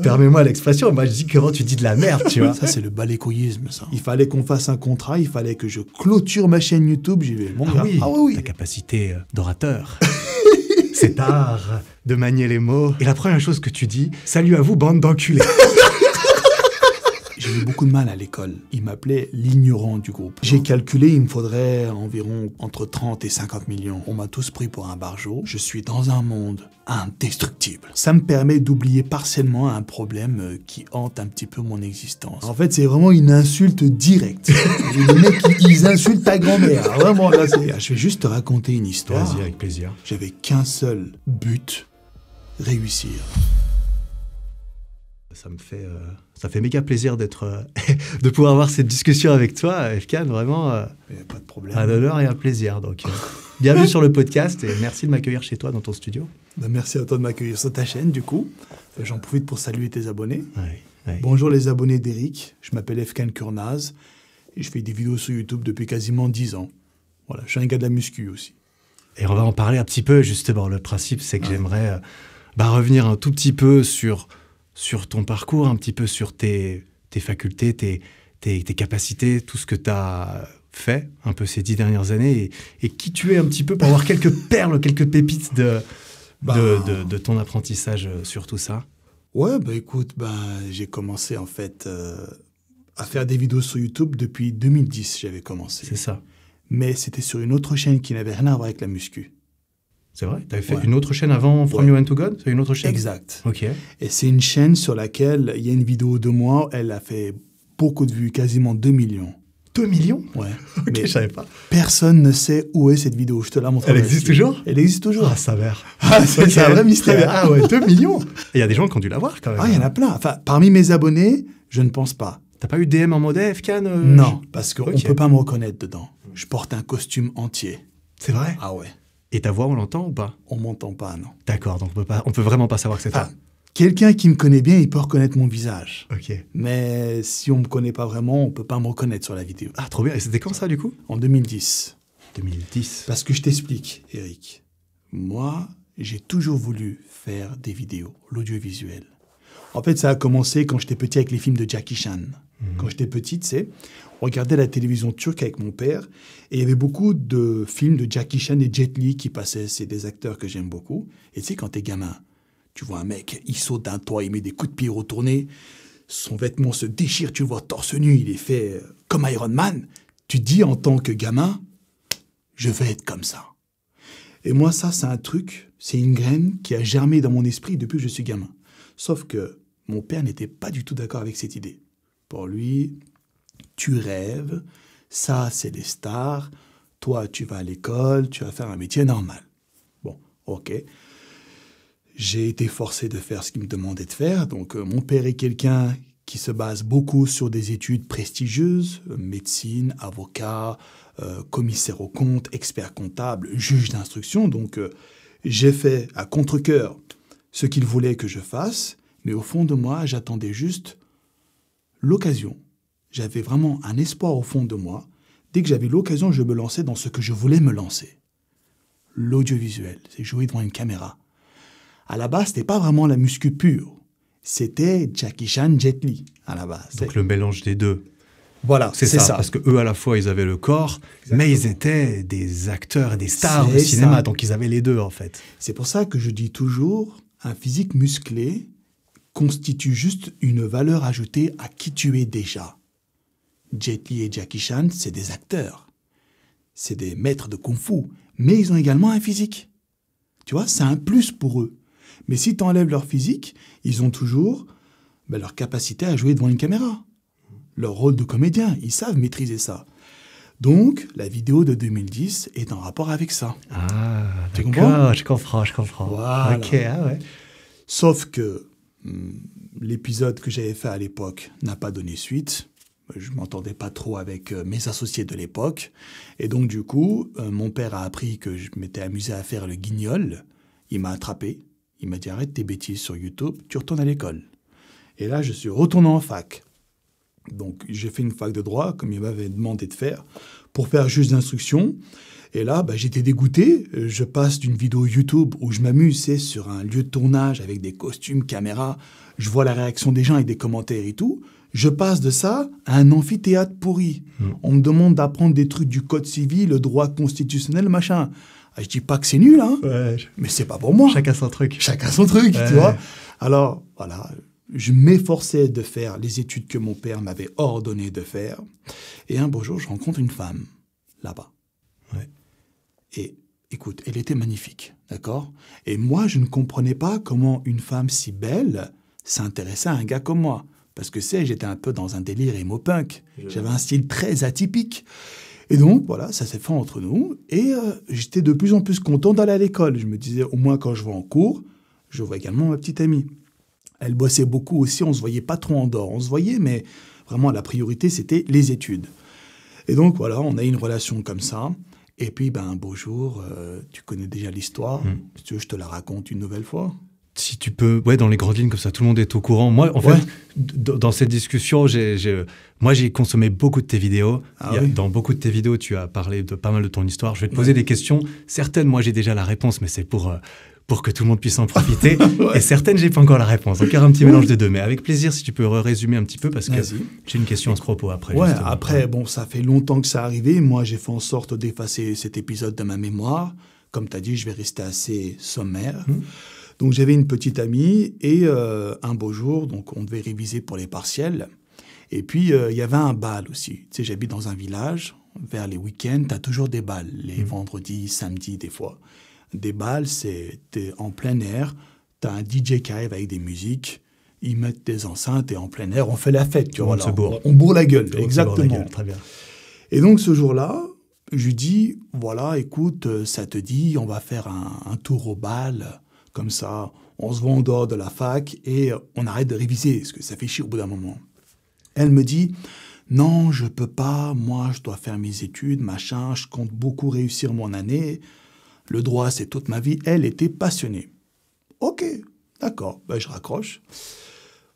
Permets-moi l'expression, moi je dis comment tu dis de la merde, tu vois. Ça, c'est le balécoïsme, ça. Il fallait qu'on fasse un contrat, il fallait que je clôture ma chaîne YouTube. J'ai dit, mon gars, Ta capacité d'orateur. Cet art de manier les mots. Et la première chose que tu dis, salut à vous, bande d'enculés. J'ai eu beaucoup de mal à l'école. Ils m'appelaient l'ignorant du groupe. J'ai calculé, il me faudrait environ entre 30 et 50 millions. On m'a tous pris pour un barjot. Je suis dans un monde indestructible. Ça me permet d'oublier partiellement un problème qui hante un petit peu mon existence. En fait, c'est vraiment une insulte directe. Les mecs, ils insultent ta grand-mère. Vraiment, là, c'est... Je vais juste te raconter une histoire. Vas-y, avec plaisir. J'avais qu'un seul but, réussir. Ça fait méga plaisir de pouvoir avoir cette discussion avec toi, Efkan, vraiment. Pas de problème. Un honneur et un plaisir. Donc, bienvenue sur le podcast et merci de m'accueillir chez toi dans ton studio. Merci à toi de m'accueillir sur ta chaîne, du coup. J'en profite pour saluer tes abonnés. Ouais. Bonjour les abonnés d'Eric. Je m'appelle Efkan Kurnaz et je fais des vidéos sur YouTube depuis quasiment 10 ans. Voilà, je suis un gars de la muscu aussi. Et on va en parler un petit peu, justement. Le principe, c'est que j'aimerais revenir un tout petit peu sur ton parcours, un petit peu sur tes facultés, tes capacités, tout ce que tu as fait un peu ces 10 dernières années et qui tu es un petit peu pour avoir quelques perles, quelques pépites de ton apprentissage sur tout ça. Ouais, écoute, j'ai commencé en fait à faire des vidéos sur YouTube depuis 2010, j'avais commencé. C'est ça. Mais c'était sur une autre chaîne qui n'avait rien à voir avec la muscu. C'est vrai? Tu avais fait une autre chaîne avant From You and to God? C'est une autre chaîne? Exact. Ok. Et c'est une chaîne sur laquelle il y a une vidéo de moi, elle a fait beaucoup de vues, quasiment 2 millions. 2 millions? Ouais. Ok, mais je savais pas. Personne ne sait où est cette vidéo, je te la montre. Elle existe toujours? Elle existe toujours. Ah, sa mère. C'est un vrai mystère. Ah ouais, 2 millions. Il y a des gens qui ont dû l'avoir quand même. Ah, il y en a plein. Enfin, parmi mes abonnés, je ne pense pas. T'as pas eu DM en mode Efkan? Non, parce qu'on ne peut pas me reconnaître dedans. Je porte un costume entier. C'est vrai? Ah ouais. Et ta voix, on l'entend ou pas? On m'entend pas, non. D'accord, donc on peut vraiment pas savoir que c'est toi. Quelqu'un qui me connaît bien, il peut reconnaître mon visage. Ok. Mais si on me connaît pas vraiment, on peut pas me reconnaître sur la vidéo. Ah, trop bien. Et c'était quand ça, du coup? En 2010. 2010. Parce que je t'explique, Eric. Moi, j'ai toujours voulu faire des vidéos, l'audiovisuel. En fait, ça a commencé quand j'étais petit avec les films de Jackie Chan. Quand j'étais petit, tu sais, on regardait la télévision turque avec mon père et il y avait beaucoup de films de Jackie Chan et Jet Li qui passaient. C'est des acteurs que j'aime beaucoup. Et tu sais, quand t'es gamin, tu vois un mec, il saute d'un toit, il met des coups de pied retournés, son vêtement se déchire, tu le vois torse nu, il est fait comme Iron Man. Tu te dis en tant que gamin, je vais être comme ça. Et moi, ça, c'est un truc, c'est une graine qui a germé dans mon esprit depuis que je suis gamin. Sauf que mon père n'était pas du tout d'accord avec cette idée. Pour lui, tu rêves, ça, c'est les stars, toi, tu vas à l'école, tu vas faire un métier normal. Bon, ok. J'ai été forcé de faire ce qu'il me demandait de faire. Donc, mon père est quelqu'un qui se base beaucoup sur des études prestigieuses, médecine, avocat, commissaire aux comptes, expert comptable, juge d'instruction. Donc, j'ai fait à contre-cœur ce qu'il voulait que je fasse, mais au fond de moi, j'attendais juste l'occasion. J'avais vraiment un espoir au fond de moi. Dès que j'avais l'occasion, je me lançais dans ce que je voulais me lancer. L'audiovisuel, c'est jouer devant une caméra. À la base, c'était pas vraiment la muscu pure. C'était Jackie Chan, Jet Li, à la base. Donc le mélange des deux. Voilà, c'est ça. Parce que eux, à la fois, ils avaient le corps, mais ils étaient des acteurs et des stars de cinéma, donc ils avaient les deux, en fait. C'est pour ça que je dis toujours, un physique musclé constitue juste une valeur ajoutée à qui tu es déjà. Jet Li et Jackie Chan, c'est des acteurs. C'est des maîtres de kung-fu, mais ils ont également un physique. Tu vois, c'est un plus pour eux. Mais si tu enlèves leur physique, ils ont toujours leur capacité à jouer devant une caméra. Leur rôle de comédien, ils savent maîtriser ça. Donc, la vidéo de 2010 est en rapport avec ça. Ah, d'accord, je comprends. Voilà. Ok, ah ouais. Sauf que l'épisode que j'avais fait à l'époque n'a pas donné suite. Je m'entendais pas trop avec mes associés de l'époque. Et donc, du coup, mon père a appris que je m'étais amusé à faire le guignol. Il m'a attrapé. Il m'a dit, arrête tes bêtises sur YouTube, tu retournes à l'école. Et là, je suis retourné en fac. Donc, j'ai fait une fac de droit, comme il m'avait demandé de faire, pour faire juge d'instruction. Et là, j'étais dégoûté. Je passe d'une vidéo YouTube où je m'amuse, c'est sur un lieu de tournage avec des costumes, caméras. Je vois la réaction des gens avec des commentaires et tout. Je passe de ça à un amphithéâtre pourri. On me demande d'apprendre des trucs du code civil, le droit constitutionnel, machin. Je dis pas que c'est nul, hein, mais c'est pas pour moi. Chacun son truc. Chacun son truc, tu vois. Alors, voilà, je m'efforçais de faire les études que mon père m'avait ordonné de faire. Et un beau jour, je rencontre une femme, là-bas. Ouais. Et écoute, elle était magnifique, d'accord? Et moi, je ne comprenais pas comment une femme si belle s'intéressait à un gars comme moi. Parce que j'étais un peu dans un délire emo-punk. J'avais un style très atypique. Et donc, voilà, ça s'est fait entre nous. Et j'étais de plus en plus content d'aller à l'école. Je me disais, au moins quand je vais en cours, je vois également ma petite amie. Elle bossait beaucoup aussi, on ne se voyait pas trop en dehors. On se voyait, mais vraiment, la priorité, c'était les études. Et donc, voilà, on a eu une relation comme ça. Et puis, un beau jour, tu connais déjà l'histoire. Si tu veux, je te la raconte une nouvelle fois. Si tu peux, dans les grandes lignes, comme ça, tout le monde est au courant. Moi, en fait, dans cette discussion, moi, j'ai consommé beaucoup de tes vidéos. Dans beaucoup de tes vidéos, tu as parlé de pas mal de ton histoire. Je vais te poser des questions. Certaines, moi, j'ai déjà la réponse, mais c'est pour que tout le monde puisse en profiter. Et certaines, j'ai pas encore la réponse. Donc, il y aura un petit mélange des deux. Mais avec plaisir, si tu peux résumer un petit peu, parce que j'ai une question à ce propos après. Après, ça fait longtemps que ça arrivé. Moi, j'ai fait en sorte d'effacer cet épisode de ma mémoire. Comme tu as dit, je vais rester assez sommaire. Donc, j'avais une petite amie et un beau jour, donc on devait réviser pour les partiels. Et puis, il y avait un bal aussi. Tu sais, j'habite dans un village. Vers les week-ends, tu as toujours des bals. Les vendredis, samedis, des fois. Des bals, t'es en plein air. Tu as un DJ qui arrive avec des musiques. Ils mettent des enceintes et en plein air, on fait la fête. Tu vois, on bourre la gueule. Exactement. Très bien. Et donc, ce jour-là, je lui dis, voilà, écoute, ça te dit, on va faire un tour au bal. Comme ça, on se voit en dehors de la fac et on arrête de réviser, parce que ça fait chier au bout d'un moment. Elle me dit, non, je peux pas, moi, je dois faire mes études, machin, je compte beaucoup réussir mon année. Le droit, c'est toute ma vie. Elle était passionnée. Ok, d'accord, je raccroche.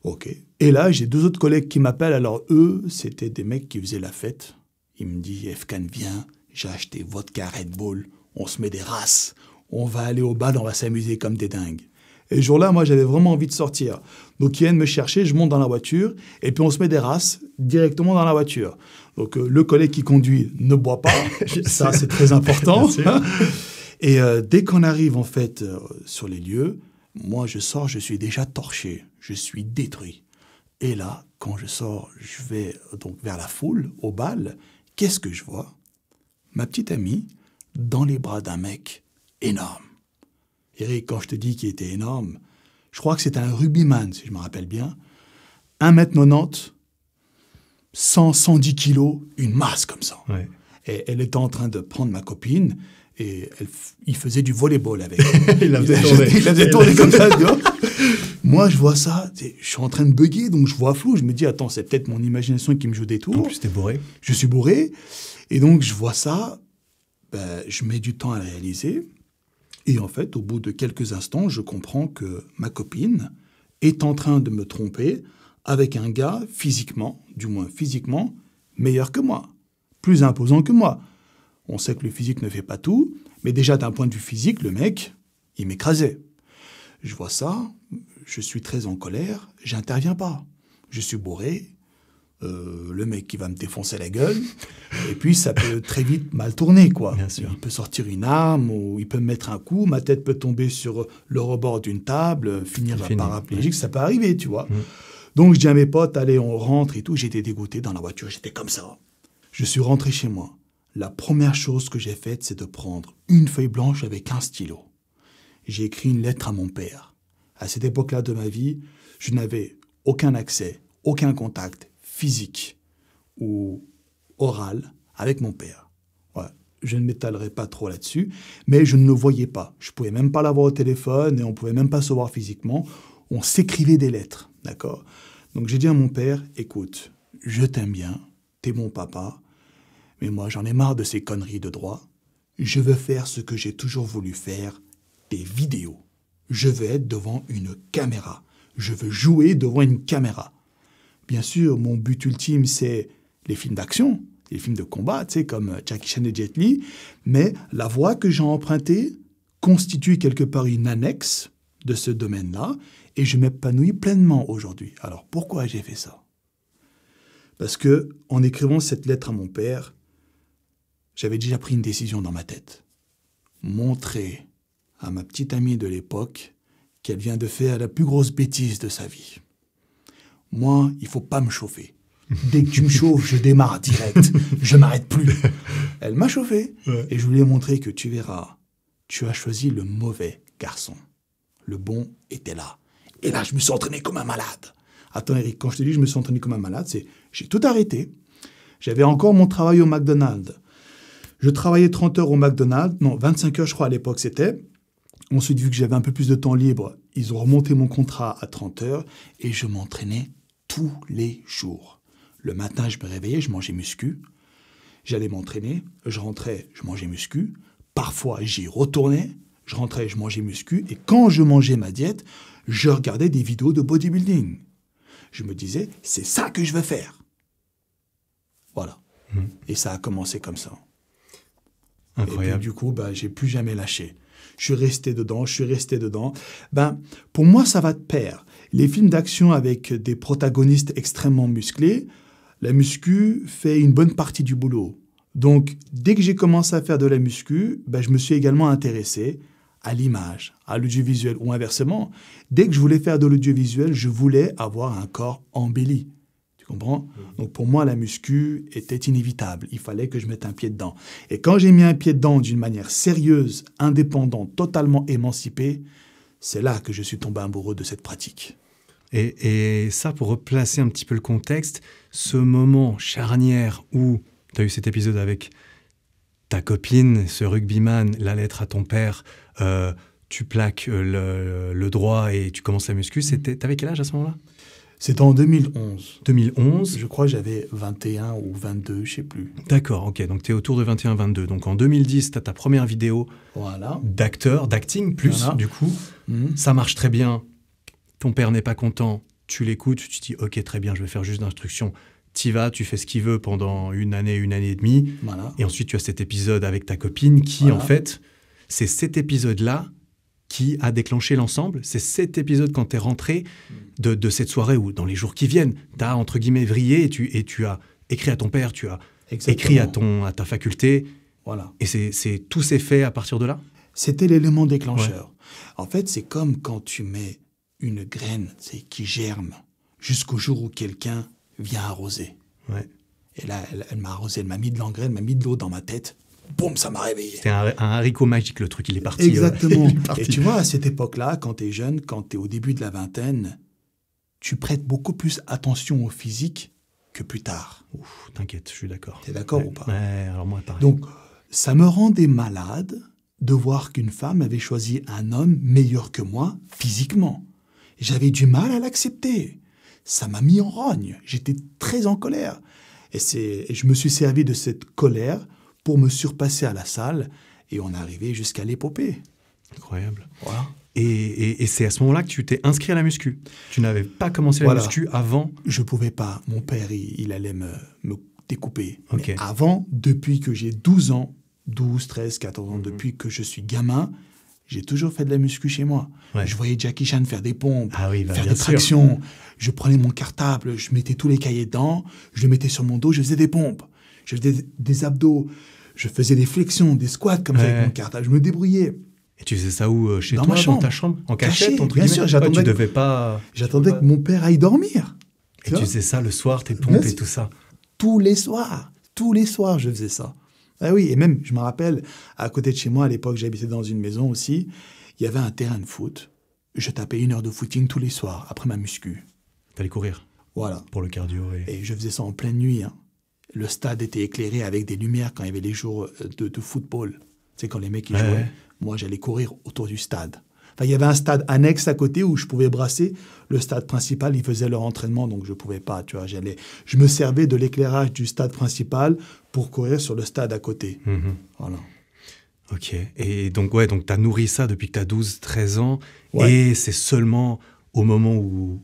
Ok. Et là, j'ai 2 autres collègues qui m'appellent. Alors, eux, c'était des mecs qui faisaient la fête. Ils me disent, Efkan, viens, j'ai acheté vodka Red Bull, on se met des races. On va aller au bal, on va s'amuser comme des dingues. Et ce jour-là, moi, j'avais vraiment envie de sortir. Donc, ils viennent me chercher, je monte dans la voiture, et puis on se met des races directement dans la voiture. Donc, le collègue qui conduit ne boit pas. Ça, c'est très important. Et dès qu'on arrive, en fait, sur les lieux, moi, je sors, je suis déjà torché. Je suis détruit. Et là, quand je sors, je vais donc vers la foule, au bal. Qu'est-ce que je vois? Ma petite amie, dans les bras d'un mec énorme. Eric, quand je te dis qu'il était énorme, je crois que c'était un rugbyman, si je me rappelle bien. 1m90, 110 kilos, une masse comme ça. Ouais. Et elle était en train de prendre ma copine et il faisait du volleyball avec. Il la faisait tourner comme ça, tu vois. Moi, je vois ça, je suis en train de bugger, donc je vois flou. Je me dis, attends, c'est peut-être mon imagination qui me joue des tours. En plus, t'es bourré. Je suis bourré. Et donc, je vois ça. Je mets du temps à le réaliser. Et en fait, au bout de quelques instants, je comprends que ma copine est en train de me tromper avec un gars physiquement, du moins physiquement, meilleur que moi, plus imposant que moi. On sait que le physique ne fait pas tout, mais déjà d'un point de vue physique, le mec, il m'écrasait. Je vois ça, je suis très en colère, j'interviens pas. Je suis bourré, le mec qui va me défoncer la gueule, et puis ça peut très vite mal tourner, quoi. Bien sûr. Il peut sortir une arme, ou il peut me mettre un coup, ma tête peut tomber sur le rebord d'une table, finir paraplégique, ça peut arriver, tu vois. Donc je dis à mes potes, allez, on rentre et tout. J'étais dégoûté dans la voiture, j'étais comme ça. Je suis rentré chez moi. La première chose que j'ai faite, c'est de prendre une feuille blanche avec un stylo. J'ai écrit une lettre à mon père. À cette époque-là de ma vie, je n'avais aucun accès, aucun contact physique ou oral avec mon père. Ouais, je ne m'étalerai pas trop là-dessus, mais je ne le voyais pas. Je ne pouvais même pas l'avoir au téléphone et on ne pouvait même pas se voir physiquement. On s'écrivait des lettres, d'accord? Donc j'ai dit à mon père, écoute, je t'aime bien, t'es mon papa, mais moi j'en ai marre de ces conneries de droit. Je veux faire ce que j'ai toujours voulu faire, des vidéos. Je veux être devant une caméra. Je veux jouer devant une caméra. Bien sûr, mon but ultime, c'est les films d'action, des films de combat, tu sais, comme Jackie Chan et Jet Li. Mais la voie que j'ai empruntée constitue quelque part une annexe de ce domaine-là et je m'épanouis pleinement aujourd'hui. Alors, pourquoi j'ai fait ça? Parce que en écrivant cette lettre à mon père, j'avais déjà pris une décision dans ma tête. Montrer à ma petite amie de l'époque qu'elle vient de faire la plus grosse bêtise de sa vie. Moi, il faut pas me chauffer. Dès que tu me chauffes, je démarre direct. Je m'arrête plus. Elle m'a chauffé. Ouais. Et je voulais montrer que tu verras, tu as choisi le mauvais garçon. Le bon était là. Et là, je me suis entraîné comme un malade. Attends, Eric, quand je te dis je me suis entraîné comme un malade, c'est j'ai tout arrêté. J'avais encore mon travail au McDonald's. Je travaillais 30 heures au McDonald's. Non, 25 heures, je crois, à l'époque, c'était. Ensuite, vu que j'avais un peu plus de temps libre, ils ont remonté mon contrat à 30 heures et je m'entraînais tous les jours. Le matin, je me réveillais, je mangeais muscu. J'allais m'entraîner, je rentrais, je mangeais muscu. Parfois, j'y retournais, je rentrais, je mangeais muscu. Et quand je mangeais ma diète, je regardais des vidéos de bodybuilding. Je me disais, c'est ça que je veux faire. Voilà. Et ça a commencé comme ça. Incroyable. Et puis, du coup, j'ai plus jamais lâché. Je suis resté dedans. Pour moi, ça va de pair. Les films d'action avec des protagonistes extrêmement musclés, la muscu fait une bonne partie du boulot. Donc, dès que j'ai commencé à faire de la muscu, je me suis également intéressé à l'image, à l'audiovisuel, ou inversement. Dès que je voulais faire de l'audiovisuel, je voulais avoir un corps embelli. Tu comprends? Donc, pour moi, la muscu était inévitable. Il fallait que je mette un pied dedans. Et quand j'ai mis un pied dedans d'une manière sérieuse, indépendante, totalement émancipée, c'est là que je suis tombé amoureux de cette pratique. Et ça, pour replacer un petit peu le contexte, ce moment charnière où tu as eu cet épisode avec ta copine, ce rugbyman, la lettre à ton père, tu plaques le droit et tu commences la muscu, t'avais quel âge à ce moment-là? C'était en 2011. 2011? Je crois que j'avais 21 ou 22, je sais plus. D'accord, ok. Donc, tu es autour de 21-22. Donc, en 2010, tu as ta première vidéo d'acting plus, du coup. Ça marche très bien. Ton père n'est pas content. Tu l'écoutes, tu te dis, ok, très bien, je vais faire juste d'instruction. T'y vas, tu fais ce qu'il veut pendant une année et demie. Voilà. Et ensuite, tu as cet épisode avec ta copine qui, en fait, c'est cet épisode-là qui a déclenché l'ensemble. C'est cet épisode quand tu es rentré de cette soirée ou dans les jours qui viennent, tu as entre guillemets vrillé et tu as écrit à ton père, tu as écrit à ta faculté. Voilà. Et tout s'est fait à partir de là? C'était l'élément déclencheur. Ouais. En fait, c'est comme quand tu mets une graine qui germe jusqu'au jour où quelqu'un vient arroser. Ouais. Et là, elle m'a arrosé, elle m'a mis de l'engrais, elle m'a mis de l'eau dans ma tête. Boum, ça m'a réveillé. C'était un haricot magique, le truc, il est parti. Exactement. Il est parti. Et tu vois, à cette époque-là, quand tu es jeune, quand tu es au début de la vingtaine, tu prêtes beaucoup plus attention au physique que plus tard. Ouf, t'inquiète, je suis d'accord. T'es d'accord ou pas? Ouais, alors moi, pareil. Donc, ça me rendait malade de voir qu'une femme avait choisi un homme meilleur que moi physiquement. J'avais du mal à l'accepter. Ça m'a mis en rogne. J'étais très en colère. Et je me suis servi de cette colère pour me surpasser à la salle, et on est arrivé jusqu'à l'épopée. Incroyable. Voilà. Et c'est à ce moment-là que tu t'es inscrit à la muscu. Tu n'avais pas commencé la muscu avant? Je ne pouvais pas. Mon père, il allait me découper. Okay. Mais avant, depuis que j'ai 12 ans, 12, 13, 14 ans, depuis que je suis gamin, j'ai toujours fait de la muscu chez moi. Ouais. Je voyais Jackie Chan faire des pompes, faire des tractions. Je prenais mon cartable, je mettais tous les cahiers dedans, je le mettais sur mon dos, je faisais des pompes. Je faisais des abdos, je faisais des flexions, des squats comme ça avec mon cartable. Je me débrouillais. Et tu faisais ça où? Chez toi, dans ta chambre? En cachette, entre bien sûr, j'attendais. Tu devais pas... J'attendais que mon père aille dormir. Et tu faisais ça le soir, tes pompes et tout ça? Tous les soirs, je faisais ça. Ah oui, et même, je me rappelle, à côté de chez moi, à l'époque, j'habitais dans une maison aussi, il y avait un terrain de foot. Je tapais 1 heure de footing tous les soirs, après ma muscu. T'allais courir? Voilà. Pour le cardio. Et je faisais ça en pleine nuit. Hein. Le stade était éclairé avec des lumières quand il y avait les jours de football. Tu sais, quand les mecs ils jouaient, moi, j'allais courir autour du stade. Enfin, il y avait un stade annexe à côté où je pouvais brasser. Le stade principal, ils faisaient leur entraînement, donc je ne pouvais pas. Tu vois, je me servais de l'éclairage du stade principal pour courir sur le stade à côté. Voilà. Ok. Et donc, tu as nourri ça depuis que tu as 12, 13 ans. Ouais. Et c'est seulement au moment où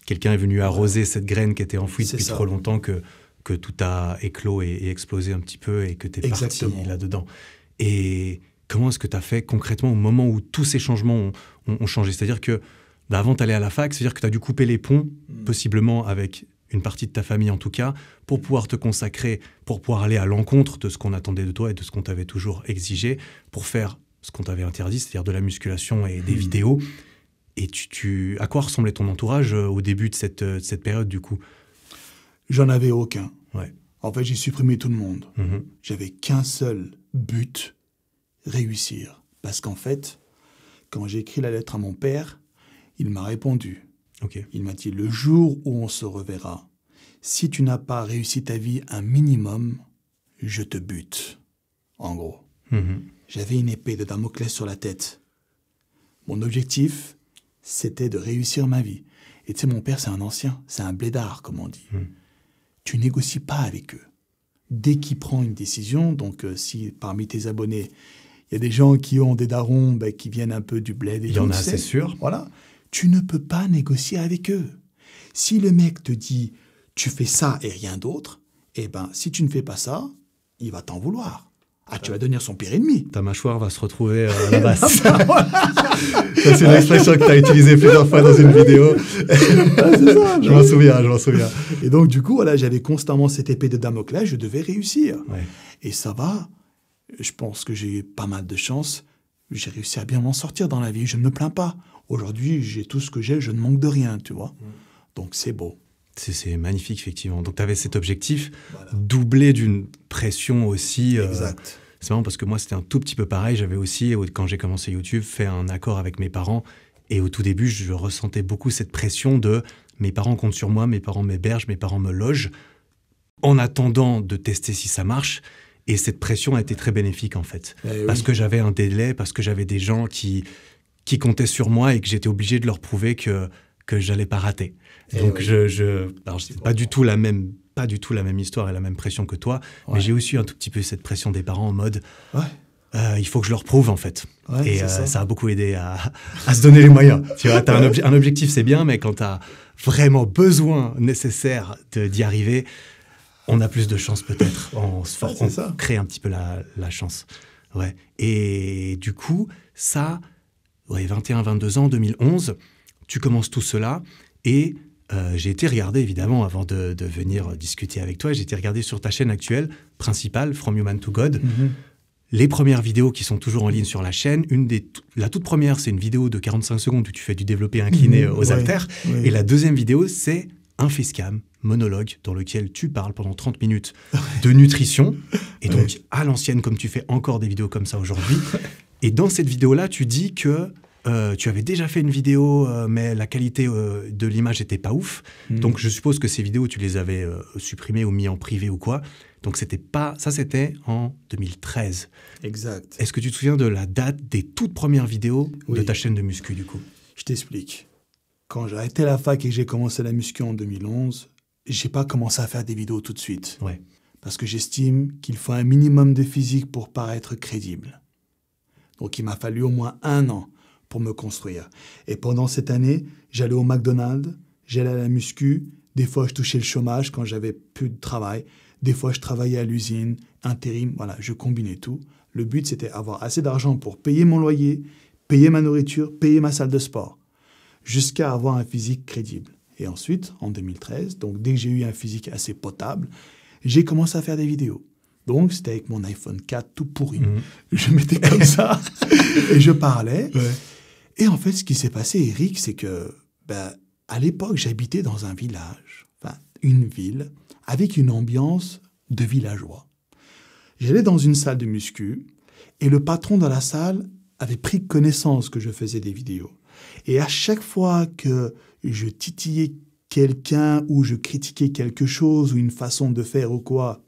quelqu'un est venu arroser cette graine qui était enfouie depuis trop longtemps que que tout a éclos et explosé un petit peu et que tu es parti Exactement. là-dedans. Et comment est-ce que tu as fait concrètement au moment où tous ces changements ont changé? C'est-à-dire que avant d'aller à la fac, c'est-à-dire que tu as dû couper les ponts, possiblement avec une partie de ta famille en tout cas, pour pouvoir te consacrer, pour pouvoir aller à l'encontre de ce qu'on attendait de toi et de ce qu'on t'avait toujours exigé, pour faire ce qu'on t'avait interdit, c'est-à-dire de la musculation et des vidéos. Et à quoi ressemblait ton entourage au début de cette période, du coup? J'en avais aucun. Ouais. En fait, j'ai supprimé tout le monde. Mhm. J'avais qu'un seul but, réussir. Parce qu'en fait, quand j'ai écrit la lettre à mon père, il m'a répondu. Ok. Il m'a dit, le jour où on se reverra, si tu n'as pas réussi ta vie un minimum, je te bute. En gros. Mhm. J'avais une épée de Damoclès sur la tête. Mon objectif, c'était de réussir ma vie. Et tu sais, mon père, c'est un ancien, c'est un blédard, comme on dit. Tu négocies pas avec eux. Dès qu'il prend une décision, donc si parmi tes abonnés, il y a des gens qui ont des darons qui viennent un peu du bled. Il y en a, c'est sûr. Voilà. Tu ne peux pas négocier avec eux. Si le mec te dit, tu fais ça et rien d'autre, eh ben, si tu ne fais pas ça, il va t'en vouloir. Ah, tu vas devenir son pire ennemi. Ta mâchoire va se retrouver à la basse. Ça, c'est une expression que tu as utilisée plusieurs fois dans une vidéo. C'est ça, je m'en souviens. Et donc, du coup, voilà, j'avais constamment cette épée de Damoclès, je devais réussir. Ouais. Et ça va, je pense que j'ai eu pas mal de chance. J'ai réussi à bien m'en sortir dans la vie, je ne me plains pas. Aujourd'hui, j'ai tout ce que j'ai, je ne manque de rien, tu vois. Donc, c'est beau. C'est magnifique, effectivement. Donc, tu avais cet objectif, Voilà. doublé d'une pression aussi. Exact. C'est marrant parce que moi, c'était un tout petit peu pareil. J'avais aussi, quand j'ai commencé YouTube, fait un accord avec mes parents. Et au tout début, je ressentais beaucoup cette pression de mes parents comptent sur moi, mes parents m'hébergent, mes parents me logent, en attendant de tester si ça marche. Et cette pression a été très bénéfique, en fait. Parce que j'avais un délai, parce que j'avais des gens qui comptaient sur moi et que j'étais obligé de leur prouver que j'allais pas rater. Donc, alors, c'est pas du tout la même histoire et la même pression que toi, mais j'ai aussi eu un tout petit peu cette pression des parents en mode il faut que je leur prouve, en fait. Ouais, et ça a beaucoup aidé à se donner les moyens. Tu vois, t'as un objectif, c'est bien, mais quand tu as vraiment besoin nécessaire d'y arriver, on a plus de chance peut-être. On crée un petit peu la chance. Ouais. Et du coup, ça, 21, 22 ans, 2011, tu commences tout cela et j'ai été regarder, évidemment, avant de venir discuter avec toi, j'ai été regarder sur ta chaîne actuelle, principale, From Human to God, les premières vidéos qui sont toujours en ligne sur la chaîne. La toute première, c'est une vidéo de 45 secondes où tu fais du développé incliné aux haltères. Et la deuxième vidéo, c'est un facecam monologue dans lequel tu parles pendant 30 minutes de nutrition. Et donc, à l'ancienne, comme tu fais encore des vidéos comme ça aujourd'hui. Et dans cette vidéo-là, tu dis que tu avais déjà fait une vidéo, mais la qualité de l'image n'était pas ouf. Donc, je suppose que ces vidéos, tu les avais supprimées ou mis en privé ou quoi. Donc, ça, c'était en 2013. Exact. Est-ce que tu te souviens de la date des toutes premières vidéos de ta chaîne de muscu, du coup? Je t'explique. Quand j'ai arrêté la fac et que j'ai commencé la muscu en 2011, j'ai pas commencé à faire des vidéos tout de suite. Ouais. Parce que j'estime qu'il faut un minimum de physique pour paraître crédible. Donc, il m'a fallu au moins 1 an pour me construire. Et pendant cette année, j'allais au McDonald's, j'allais à la muscu, des fois je touchais le chômage quand j'avais plus de travail, des fois je travaillais à l'usine, intérim, voilà, je combinais tout. Le but, c'était avoir assez d'argent pour payer mon loyer, payer ma nourriture, payer ma salle de sport, jusqu'à avoir un physique crédible. Et ensuite, en 2013, donc dès que j'ai eu un physique assez potable, j'ai commencé à faire des vidéos. Donc, c'était avec mon iPhone 4 tout pourri. Je mettais comme ça et je parlais. Ouais. Et en fait, ce qui s'est passé, Eric, c'est que, à l'époque, j'habitais dans un village, enfin, une ville, avec une ambiance de villageois. J'allais dans une salle de muscu et le patron de la salle avait pris connaissance que je faisais des vidéos. Et à chaque fois que je titillais quelqu'un ou je critiquais quelque chose ou une façon de faire ou quoi...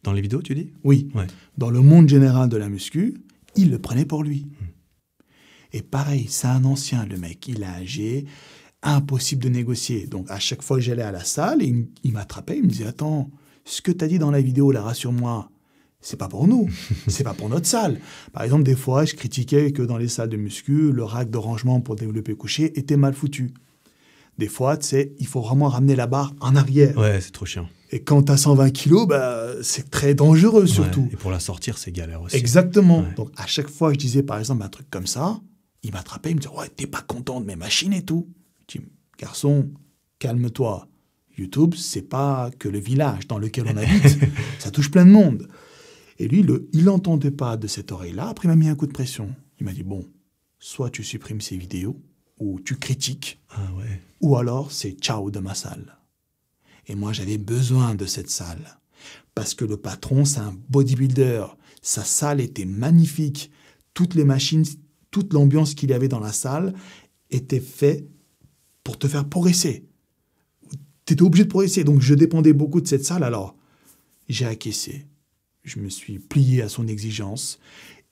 Dans les vidéos, tu dis? Oui. Ouais. Dans le monde général de la muscu, il le prenait pour lui. Et pareil, c'est un ancien, le mec. Il est âgé, impossible de négocier. Donc, à chaque fois que j'allais à la salle, il m'attrapait, il me disait « Attends, ce que tu as dit dans la vidéo, là, rassure-moi, c'est pas pour nous, c'est pas pour notre salle. » Par exemple, des fois, je critiquais que dans les salles de muscu, le rack de rangement pour développer couché était mal foutu. Des fois, tu sais, il faut vraiment ramener la barre en arrière. Ouais, c'est trop chiant. Et quand tu as 120 kilos, c'est très dangereux surtout. Ouais. Et pour la sortir, c'est galère aussi. Exactement. Ouais. Donc, à chaque fois que je disais, par exemple, un truc comme ça, il m'attrapait, il me disait « Ouais, t'es pas content de mes machines et tout ?» Je dis « Garçon, calme-toi. YouTube, c'est pas que le village dans lequel on habite. Ça touche plein de monde. » Et lui, il n'entendait pas de cette oreille-là. Après, il m'a mis un coup de pression. Il m'a dit « Bon, soit tu supprimes ces vidéos, ou tu critiques, ou alors c'est ciao de ma salle. » Et moi, j'avais besoin de cette salle. Parce que le patron, c'est un bodybuilder. Sa salle était magnifique. Toutes les machines, toute l'ambiance qu'il y avait dans la salle était faite pour te faire progresser. Tu étais obligé de progresser. Donc, je dépendais beaucoup de cette salle. Alors, j'ai acquiescé. Je me suis plié à son exigence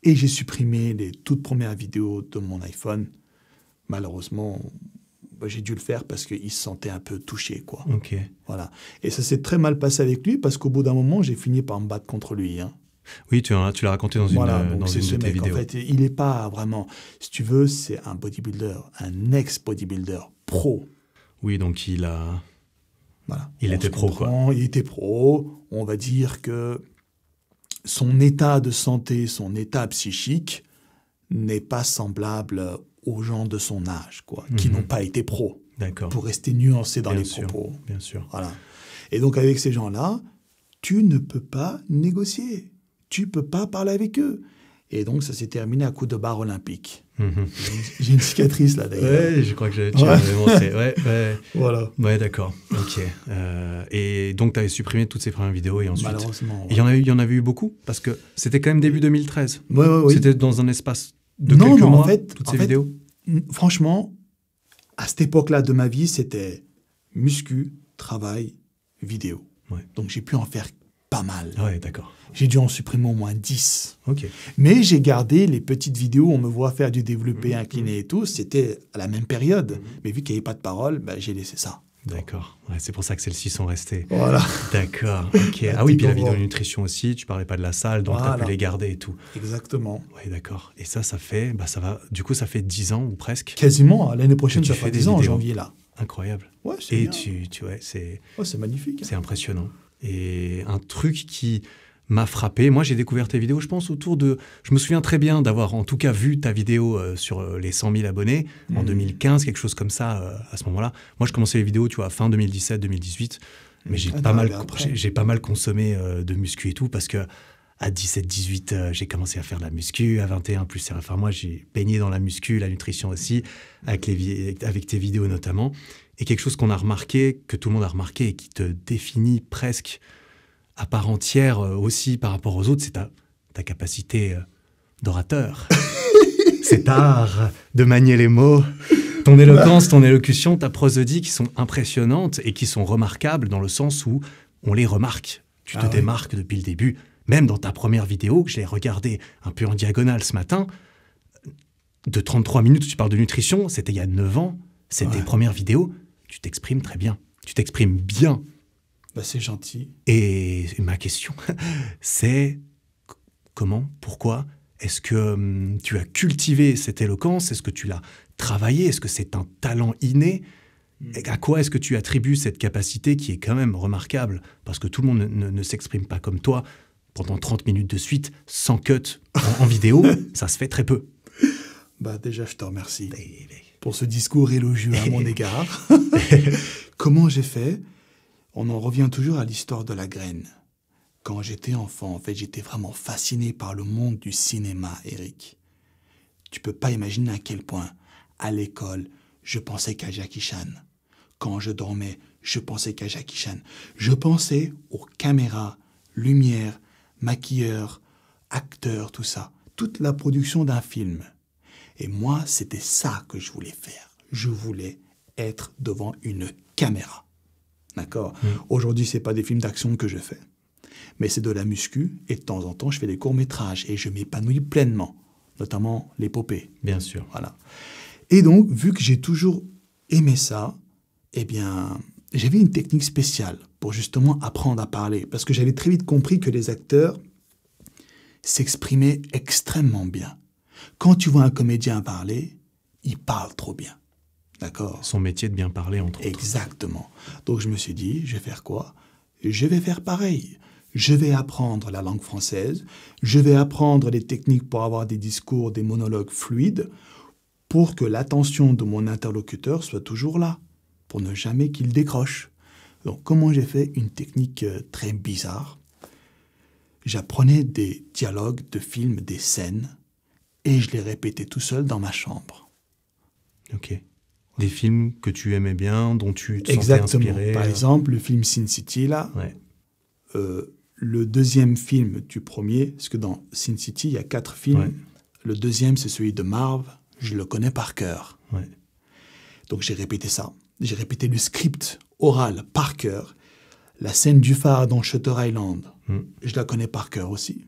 et j'ai supprimé les toutes premières vidéos de mon iPhone. Malheureusement, j'ai dû le faire parce qu'il se sentait un peu touché, quoi. Ok. Voilà. Et ça s'est très mal passé avec lui parce qu'au bout d'un moment, j'ai fini par me battre contre lui. Hein. Oui, tu l'as raconté dans une de tes vidéos. En fait, il n'est pas vraiment... Si tu veux, c'est un bodybuilder, un ex-bodybuilder pro. Oui, donc il a... Voilà. Il était pro, quoi. Il était pro. On va dire que son état de santé, son état psychique n'est pas semblable aux gens de son âge, quoi, qui n'ont pas été pros. D'accord. Pour rester nuancé dans les propos. Bien sûr. Voilà. Et donc, avec ces gens-là, tu ne peux pas négocier. Tu ne peux pas parler avec eux. Et donc, ça s'est terminé à coup de barre olympique. J'ai une cicatrice, là, d'ailleurs. Ouais, je crois que tu avais montré. Ouais. Voilà. Ouais, d'accord. Ok. Et donc, tu avais supprimé toutes ces premières vidéos et ensuite... Malheureusement. Ouais. Il y en avait eu beaucoup parce que c'était quand même début 2013. Oui. C'était dans un espace de quelques mois, toutes ces vidéos. Franchement, à cette époque-là de ma vie, c'était muscu, travail, vidéo. Ouais. Donc, j'ai pu en faire pas mal. Ouais, d'accord. J'ai dû en supprimer au moins 10. Ok. Mais j'ai gardé les petites vidéos où on me voit faire du développé incliné et tout. C'était à la même période. Mais vu qu'il n'y avait pas de parole, j'ai laissé ça. D'accord. Ouais, c'est pour ça que celles-ci sont restées. Voilà. D'accord. Ok. Ah oui, puis la vidéo nutrition aussi, tu parlais pas de la salle, donc tu as pu les garder et tout. Exactement. Oui, d'accord. Et ça fait, du coup, ça fait 10 ans ou presque. Quasiment. L'année prochaine, ça fait 10 ans en janvier, là. Incroyable. Ouais, c'est bien. C'est magnifique. C'est impressionnant. Et un truc qui m'a frappé, moi j'ai découvert tes vidéos, je pense je me souviens très bien d'avoir en tout cas vu ta vidéo sur les 100 000 abonnés en 2015, quelque chose comme ça à ce moment-là. Moi je commençais les vidéos, tu vois, fin 2017-2018, mais j'ai pas mal consommé de muscu et tout parce que à 17-18, j'ai commencé à faire de la muscu, à 21 plus, enfin moi j'ai baigné dans la muscu, la nutrition aussi, avec tes vidéos notamment. Et quelque chose qu'on a remarqué, que tout le monde a remarqué et qui te définit presque à part entière aussi par rapport aux autres, c'est ta capacité d'orateur. Cet art de manier les mots, ton éloquence, ton élocution, ta prosodie qui sont impressionnantes et qui sont remarquables dans le sens où on les remarque. Tu te démarques depuis le début. Même dans ta première vidéo, que je l'ai regardée un peu en diagonale ce matin, de 33 minutes où tu parles de nutrition, c'était il y a 9 ans, c'était tes premières vidéos. Tu t'exprimes très bien. Tu t'exprimes bien. C'est gentil. Et ma question, c'est comment, pourquoi est-ce que tu as cultivé cette éloquence? Est-ce que tu l'as travaillée? Est-ce que c'est un talent inné? Et à quoi est-ce que tu attribues cette capacité qui est quand même remarquable? Parce que tout le monde ne s'exprime pas comme toi pendant 30 minutes de suite, sans cut, en vidéo. Ça se fait très peu. Déjà, je te remercie pour ce discours élogieux à mon égard. Comment j'ai fait? On en revient toujours à l'histoire de la graine. Quand j'étais enfant, en fait, j'étais vraiment fasciné par le monde du cinéma, Eric. Tu peux pas imaginer à quel point, à l'école, je pensais qu'à Jackie Chan. Quand je dormais, je pensais qu'à Jackie Chan. Je pensais aux caméras, lumière, maquilleurs, acteurs, tout ça. Toute la production d'un film. Et moi, c'était ça que je voulais faire. Je voulais être devant une caméra. D'accord ? Aujourd'hui, ce n'est pas des films d'action que je fais. Mais c'est de la muscu. Et de temps en temps, je fais des courts-métrages. Et je m'épanouis pleinement. Notamment l'épopée. Bien sûr. Voilà. Et donc, vu que j'ai toujours aimé ça, j'avais une technique spéciale pour justement apprendre à parler. Parce que j'avais très vite compris que les acteurs s'exprimaient extrêmement bien. Quand tu vois un comédien parler, il parle trop bien. D'accord ? Son métier de bien parler, entre autres. Exactement. Donc, je me suis dit, je vais faire quoi ? je vais faire pareil. Je vais apprendre la langue française, je vais apprendre les techniques pour avoir des discours, des monologues fluides, pour que l'attention de mon interlocuteur soit toujours là, pour ne jamais qu'il décroche. Donc, comment j'ai fait? Une technique très bizarre. J'apprenais des dialogues de films, des scènes, et je les répétais tout seul dans ma chambre. Ok. Des films que tu aimais bien, dont tu te sentais inspiré. Par exemple, le film Sin City, là. Ouais. Le deuxième film du premier, parce que dans Sin City, il y a 4 films. Ouais. Le deuxième, c'est celui de Marv. Je le connais par cœur. Ouais. Donc, j'ai répété ça. J'ai répété le script oral par cœur. La scène du phare dans Shutter Island, je la connais par cœur aussi.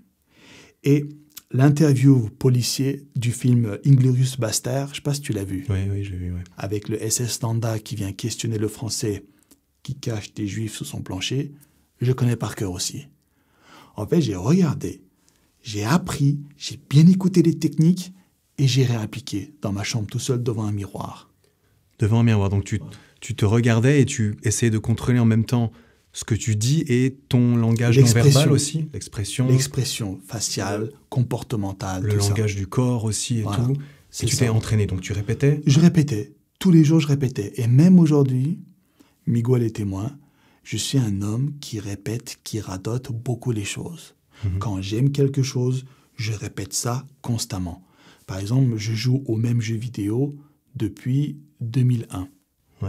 Et l'interview policier du film Inglourious Basterds, je ne sais pas si tu l'as vu. Oui, je l'ai vu, ouais. Avec le SS Landa qui vient questionner le Français qui cache des Juifs sous son plancher, je connais par cœur aussi. En fait, j'ai regardé, j'ai appris, j'ai bien écouté les techniques et j'ai réappliqué dans ma chambre tout seul devant un miroir. Devant un miroir, donc tu te regardais et tu essayais de contrôler en même temps ce que tu dis et ton langage non verbal aussi, l'expression. L'expression faciale, comportementale, le tout langage du corps aussi et Voilà, tout. Et tu t'es entraîné, donc tu répétais. Je répétais. Tous les jours, je répétais. Et même aujourd'hui, Miguel est témoin, je suis un homme qui répète, qui radote beaucoup les choses. Quand j'aime quelque chose, je répète ça constamment. Par exemple, je joue au même jeu vidéo depuis 2001,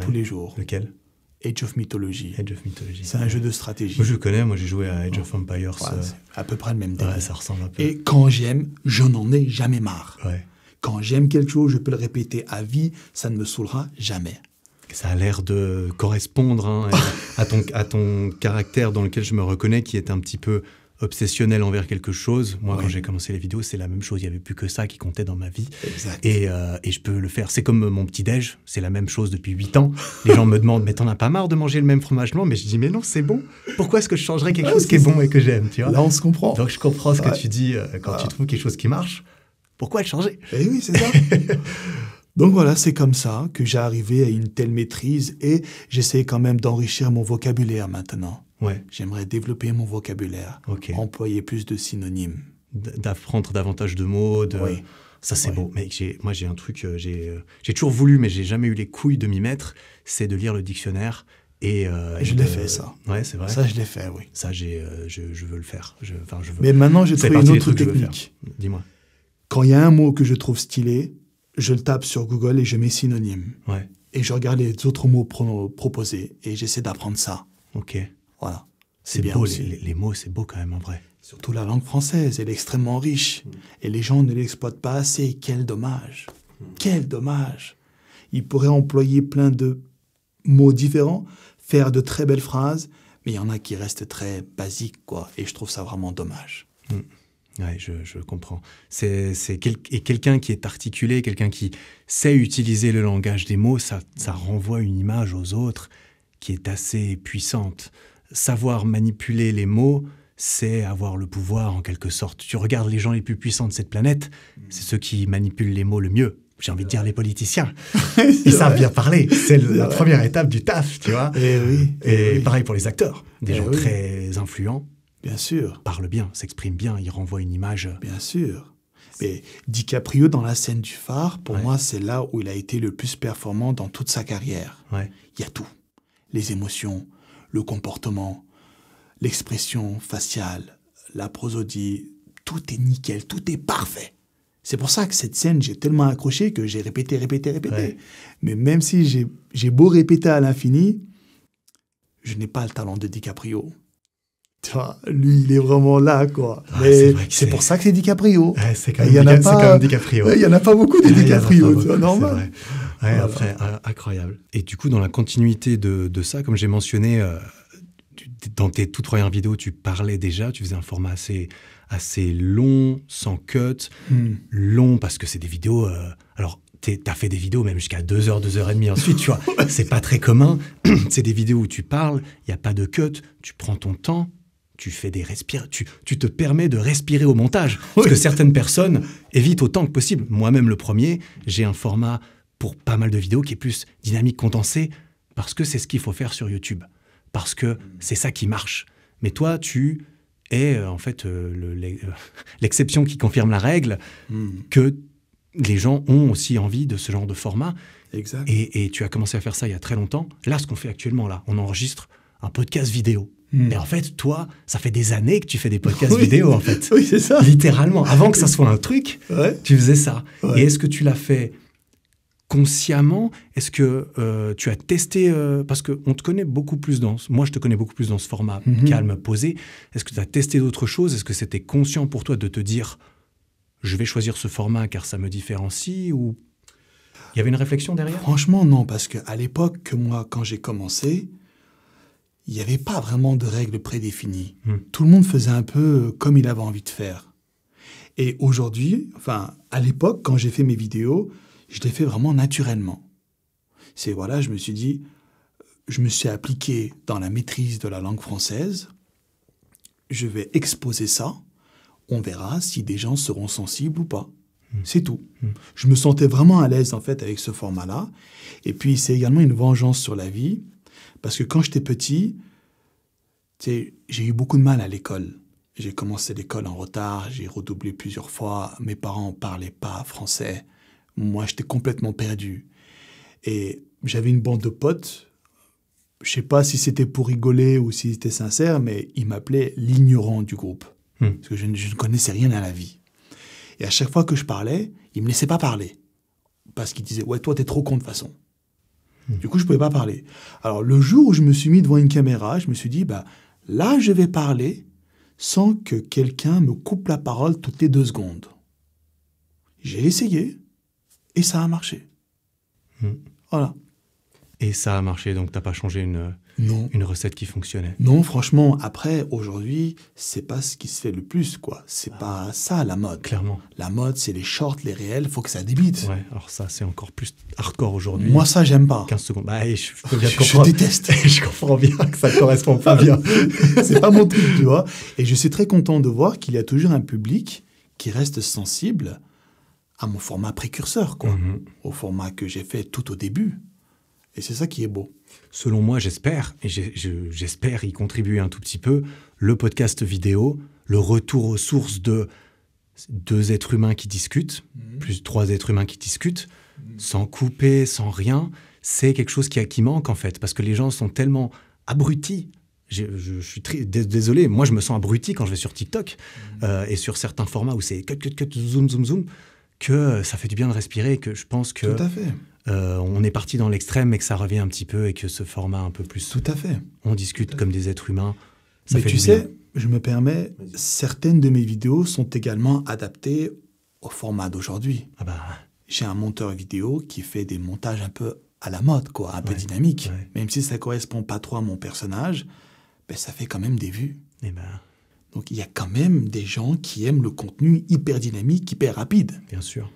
tous les jours. Lequel? Age of Mythology. Age of Mythology. C'est un jeu de stratégie. Moi, je le connais. Moi, j'ai joué à Age of Empires. C'est à peu près le même délire. Ouais, ça ressemble un peu. Et quand j'aime, je n'en ai jamais marre. Ouais. Quand j'aime quelque chose, je peux le répéter à vie, ça ne me saoulera jamais. Ça a l'air de correspondre à ton caractère dans lequel je me reconnais, qui est un petit peu obsessionnel envers quelque chose. Moi, quand j'ai commencé les vidéos, c'est la même chose. Il n'y avait plus que ça qui comptait dans ma vie. Exact. Et je peux le faire. C'est comme mon petit-déj. C'est la même chose depuis 8 ans. Les gens me demandent, mais t'en as pas marre de manger le même fromage blanc? Mais je dis, mais non, c'est bon. Pourquoi est-ce que je changerais quelque chose qui est bon et que j'aime, tu vois? Là, on se comprend. Donc, je comprends ce que tu dis quand tu trouves quelque chose qui marche. Pourquoi le changer? Eh oui, c'est ça. Donc voilà, c'est comme ça que j'ai arrivé à une telle maîtrise et j'essaie quand même d'enrichir mon vocabulaire maintenant. Ouais. J'aimerais développer mon vocabulaire, employer plus de synonymes. D'apprendre davantage de mots. Oui. Ça, c'est beau. Mais moi, j'ai un truc, j'ai toujours voulu, mais j'ai jamais eu les couilles de m'y mettre, c'est de lire le dictionnaire. Et je l'ai fait, ça. Ouais, c'est vrai. Ça, je l'ai fait, oui. Ça, je veux le faire. Je veux. Mais maintenant, j'ai trouvé une autre technique. Dis-moi. Quand il y a un mot que je trouve stylé, je le tape sur Google et je mets synonyme. Ouais. Et je regarde les autres mots proposés et j'essaie d'apprendre ça. Ok. Voilà. C'est beau, les mots, c'est beau quand même en vrai. Surtout la langue française, elle est extrêmement riche. Et les gens ne l'exploitent pas assez. Quel dommage. Quel dommage. Ils pourraient employer plein de mots différents, faire de très belles phrases, mais il y en a qui restent très basiques, quoi. Et je trouve ça vraiment dommage. Ouais, je comprends. C'est quelqu'un qui est articulé, quelqu'un qui sait utiliser le langage des mots, ça renvoie une image aux autres qui est assez puissante. Savoir manipuler les mots, c'est avoir le pouvoir en quelque sorte. Tu regardes les gens les plus puissants de cette planète, c'est ceux qui manipulent les mots le mieux. J'ai envie de dire les politiciens. Ils savent bien parler. C'est la première étape du taf, tu vois. Et pareil pour les acteurs. Des gens très influents. Bien sûr. Parlent bien, s'expriment bien, ils renvoient une image. Bien sûr. Mais DiCaprio, dans la scène du phare, pour moi, c'est là où il a été le plus performant dans toute sa carrière. Il y a tout. Les émotions, le comportement, l'expression faciale, la prosodie, tout est nickel, tout est parfait. C'est pour ça que cette scène, j'ai tellement accroché que j'ai répété. Ouais. Mais même si j'ai beau répéter à l'infini, je n'ai pas le talent de DiCaprio. Tu vois, lui, il est vraiment là, quoi. Mais c'est pour ça que c'est DiCaprio. Ouais, c'est quand même DiCaprio. Il n'y en a pas beaucoup de DiCaprio, c'est normal. Ouais, après, incroyable. Et du coup, dans la continuité de ça, comme j'ai mentionné, dans tes toutes premières vidéos, tu parlais déjà, tu faisais un format assez long, sans cut. Long, parce que c'est des vidéos... alors, t'as fait des vidéos même jusqu'à 2 heures, 2 heures et demie ensuite, tu vois. C'est pas très commun. C'est des vidéos où tu parles, il n'y a pas de cut, tu prends ton temps, tu fais des tu te permets de respirer au montage. Parce que certaines personnes évitent autant que possible. Moi-même, le premier, j'ai un format pour pas mal de vidéos qui est plus dynamique, condensé, parce que c'est ce qu'il faut faire sur YouTube. parce que c'est ça qui marche. Mais toi, tu es en fait l'exception qui confirme la règle, que les gens ont aussi envie de ce genre de format. Exact. Et tu as commencé à faire ça il y a très longtemps. Là, ce qu'on fait actuellement, là, on enregistre un podcast vidéo. Et en fait, toi, ça fait des années que tu fais des podcasts vidéo, en fait. Oui, c'est ça. Littéralement. Avant que ça soit un truc, tu faisais ça. Ouais. Et est-ce que tu l'as fait consciemment? Est-ce que tu as testé... parce qu'on te connaît beaucoup plus moi, je te connais beaucoup plus dans ce format calme, posé. Est-ce que tu as testé d'autres choses? Est-ce que c'était conscient pour toi de te dire « je vais choisir ce format car ça me différencie » ou il y avait une réflexion derrière? Franchement, non, parce qu'à l'époque, moi, quand j'ai commencé, il n'y avait pas vraiment de règles prédéfinies. Tout le monde faisait un peu comme il avait envie de faire. Et aujourd'hui, enfin, à l'époque, quand j'ai fait mes vidéos, je l'ai fait vraiment naturellement. C'est, voilà, je me suis dit, je me suis appliqué dans la maîtrise de la langue française, je vais exposer ça, on verra si des gens seront sensibles ou pas. C'est tout. Je me sentais vraiment à l'aise, en fait, avec ce format-là. Et puis, c'est également une vengeance sur la vie, parce que quand j'étais petit, j'ai eu beaucoup de mal à l'école. J'ai commencé l'école en retard, j'ai redoublé plusieurs fois, mes parents ne parlaient pas français. Moi, j'étais complètement perdu. Et j'avais une bande de potes, je ne sais pas si c'était pour rigoler ou si c'était sincère, mais ils m'appelaient l'ignorant du groupe, parce que je ne connaissais rien à la vie. Et à chaque fois que je parlais, ils ne me laissaient pas parler, parce qu'ils disaient « Ouais, toi, t'es trop con de toute façon ». Du coup, je ne pouvais pas parler. Alors, le jour où je me suis mis devant une caméra, je me suis dit, là, je vais parler sans que quelqu'un me coupe la parole toutes les 2 secondes. J'ai essayé et ça a marché. Voilà. Et ça a marché, donc tu n'as pas changé une recette qui fonctionnait? Non, franchement, après, aujourd'hui, c'est pas ce qui se fait le plus, quoi. C'est pas ça, la mode. Clairement. La mode, c'est les shorts, les réels, faut que ça débite. Ouais, alors ça, c'est encore plus hardcore aujourd'hui. Moi, ça, j'aime pas. 15 secondes. Je peux bien comprendre. Je déteste. Je comprends bien que ça ne correspond pas bien. C'est pas mon truc, tu vois. Et je suis très content de voir qu'il y a toujours un public qui reste sensible à mon format précurseur, quoi. Au format que j'ai fait tout au début. Et c'est ça qui est beau. Selon moi, j'espère, et j'espère y contribuer un tout petit peu, le podcast vidéo, le retour aux sources de 2 êtres humains qui discutent, plus 3 êtres humains qui discutent, sans couper, sans rien, c'est quelque chose qui manque en fait, parce que les gens sont tellement abrutis. Je suis très désolé, moi je me sens abruti quand je vais sur TikTok et sur certains formats où c'est cut, zoom, que ça fait du bien de respirer et que je pense que... Tout à fait. On est parti dans l'extrême, mais que ça revient un petit peu et que ce format un peu plus... Tout à fait. On discute comme des êtres humains. Mais tu sais, je me permets, certaines de mes vidéos sont également adaptées au format d'aujourd'hui. J'ai un monteur vidéo qui fait des montages un peu à la mode, quoi, un peu dynamique. Ouais. Même si ça ne correspond pas trop à mon personnage, ça fait quand même des vues. Donc il y a quand même des gens qui aiment le contenu hyper dynamique, hyper rapide. Bien sûr.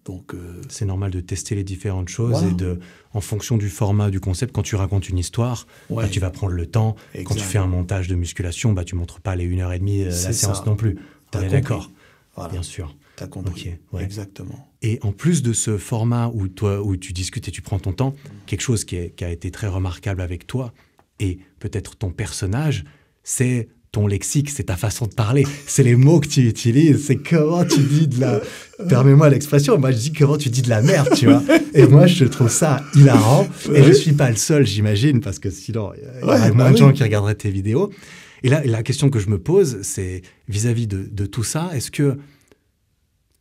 Donc, c'est normal de tester les différentes choses et en fonction du format, du concept, quand tu racontes une histoire, tu vas prendre le temps. Exact. Quand tu fais un montage de musculation, tu ne montres pas les 1h30 la séance non plus. On est d'accord. Voilà. Bien sûr. Tu as compris. Okay. Exactement. Et en plus de ce format où tu discutes et tu prends ton temps, quelque chose qui a été très remarquable avec toi et peut-être ton personnage, c'est ton lexique, c'est ta façon de parler, c'est les mots que tu utilises, c'est comment tu dis de la... Permets-moi l'expression, moi je dis comment tu dis de la merde, tu vois. Et moi je trouve ça hilarant, et je suis pas le seul, j'imagine, parce que sinon il y aurait moins de gens qui regarderaient tes vidéos. Et là, la question que je me pose, c'est vis-à-vis de tout ça, est-ce que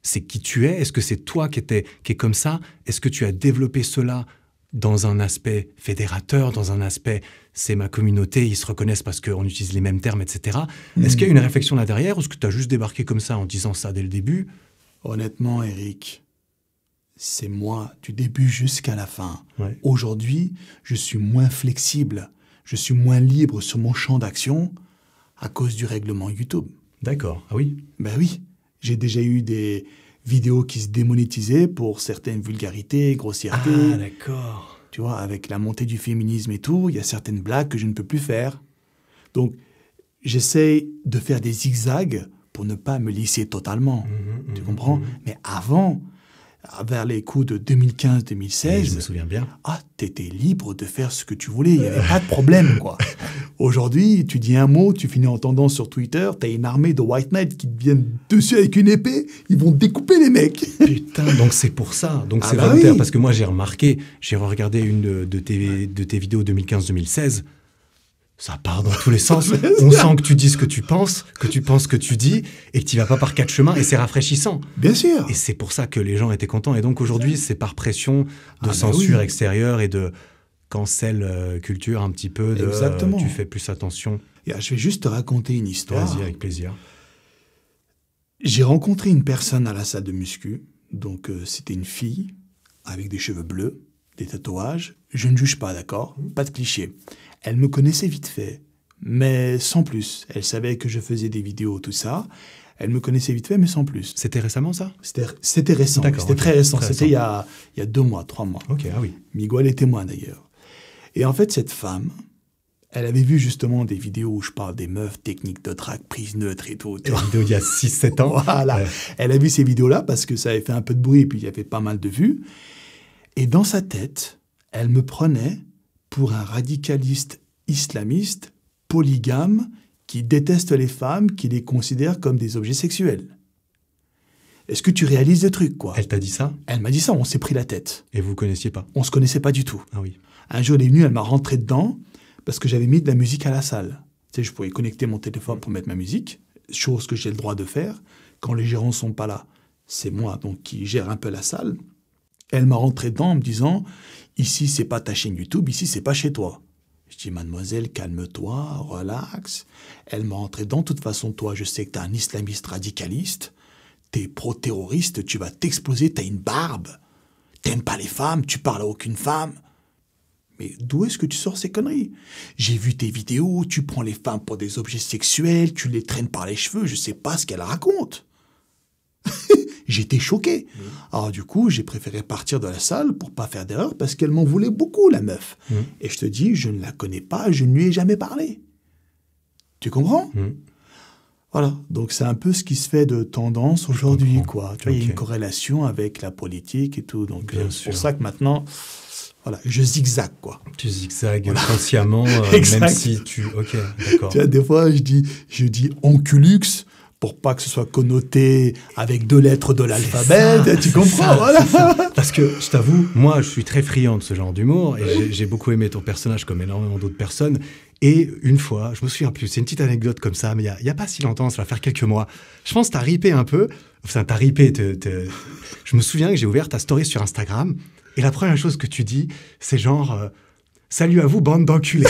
c'est qui tu es? Est-ce que c'est toi qui est comme ça? Est-ce que tu as développé cela dans un aspect fédérateur, dans un aspect c'est ma communauté, ils se reconnaissent parce qu'on utilise les mêmes termes, etc. Est-ce qu'il y a une réflexion là derrière ou est-ce que tu as juste débarqué comme ça en disant ça dès le début? Honnêtement, Eric, c'est moi du début jusqu'à la fin. Aujourd'hui, je suis moins flexible, je suis moins libre sur mon champ d'action à cause du règlement YouTube. D'accord, ah oui? Oui, j'ai déjà eu des vidéos qui se démonétisaient pour certaines vulgarités, grossièretés. Ah, d'accord. Tu vois, avec la montée du féminisme et tout, il y a certaines blagues que je ne peux plus faire. Donc, j'essaye de faire des zigzags pour ne pas me lisser totalement. Tu comprends? Mais avant, vers les coups de 2015-2016... je me souviens bien. T'étais libre de faire ce que tu voulais, il n'y avait pas de problème, quoi. Aujourd'hui, tu dis un mot, tu finis en tendance sur Twitter, t'as une armée de White Knight qui te viennent dessus avec une épée, ils vont découper les mecs. Putain, donc c'est pour ça. Donc c'est bah volontaire, oui. parce que moi j'ai remarqué, j'ai regardé une de tes vidéos 2015-2016, ça part dans tous les sens. On sent que tu dis ce que tu penses que tu dis, et que tu vas pas par quatre chemins, et c'est rafraîchissant. Bien sûr. Et c'est pour ça que les gens étaient contents. Et donc aujourd'hui, c'est par pression de bah censure oui. extérieure et de cancel culture un petit peu. Exactement. Tu fais plus attention. Je vais juste te raconter une histoire. Vas-y, avec plaisir. J'ai rencontré une personne à la salle de muscu. Donc, c'était une fille avec des cheveux bleus, des tatouages. Je ne juge pas, d'accord? Pas de cliché. Elle me connaissait vite fait, mais sans plus. Elle savait que je faisais des vidéos, tout ça. Elle me connaissait vite fait, mais sans plus. C'était récemment, ça? C'était récent. D'accord, C'était ok. très récent. Très C'était récent. il y a 2 mois, 3 mois. Ok, ah oui. Miguel est témoin, d'ailleurs. Et en fait, cette femme, elle avait vu justement des vidéos où je parle des meufs, techniques de drague, prise neutre et tout. Tu La vois. vidéo il y a 6-7 ans. Voilà. Ouais. Elle a vu ces vidéos-là parce que ça avait fait un peu de bruit et puis il y avait pas mal de vues. Et dans sa tête, elle me prenait pour un radicaliste islamiste, polygame, qui déteste les femmes, qui les considère comme des objets sexuels. Est-ce que tu réalises le truc, quoi? Elle t'a dit ça? Elle m'a dit ça, on s'est pris la tête. Et vous connaissiez pas? On se connaissait pas du tout. Ah oui. Un jour, elle est venue, elle m'a rentré dedans parce que j'avais mis de la musique à la salle. Tu sais, je pouvais connecter mon téléphone pour mettre ma musique, chose que j'ai le droit de faire quand les gérants sont pas là. C'est moi donc qui gère un peu la salle. Elle m'a rentré dedans en me disant « Ici, c'est pas ta chaîne YouTube, ici, c'est pas chez toi. » Je dis « Mademoiselle, calme-toi, relax. » Elle m'a rentré dedans. De toute façon, toi, je sais que t'es un islamiste radicaliste. T'es pro-terroriste, tu vas t'exploser, t'as une barbe. T'aimes pas les femmes, tu parles à aucune femme. Mais d'où est-ce que tu sors ces conneries? J'ai vu tes vidéos, tu prends les femmes pour des objets sexuels, tu les traînes par les cheveux, je sais pas ce qu'elle raconte. J'étais choqué. Alors du coup, j'ai préféré partir de la salle pour pas faire d'erreur parce qu'elle m'en voulait beaucoup, la meuf. Et je te dis, je ne la connais pas, je ne lui ai jamais parlé. Tu comprends? Voilà, donc c'est un peu ce qui se fait de tendance aujourd'hui, quoi. Tu vois, il y a une corrélation avec la politique et tout, donc c'est pour ça que maintenant, voilà, je zigzague, quoi. Tu zigzagues consciemment, Exact. même si tu... Ok, d'accord. Tu vois, des fois, je dis onculux pour pas que ce soit connoté avec 2 lettres de l'alphabet, tu comprends, voilà. Parce que, je t'avoue, moi, je suis très friand de ce genre d'humour, et j'ai beaucoup aimé ton personnage comme énormément d'autres personnes. Et une fois, je me souviens plus, c'est une petite anecdote comme ça, mais il y a pas si longtemps, ça va faire quelques mois. Je pense que t'as ripé un peu. Enfin, t'as ripé. Je me souviens que j'ai ouvert ta story sur Instagram, et la première chose que tu dis, c'est genre salut à vous, bande d'enculés.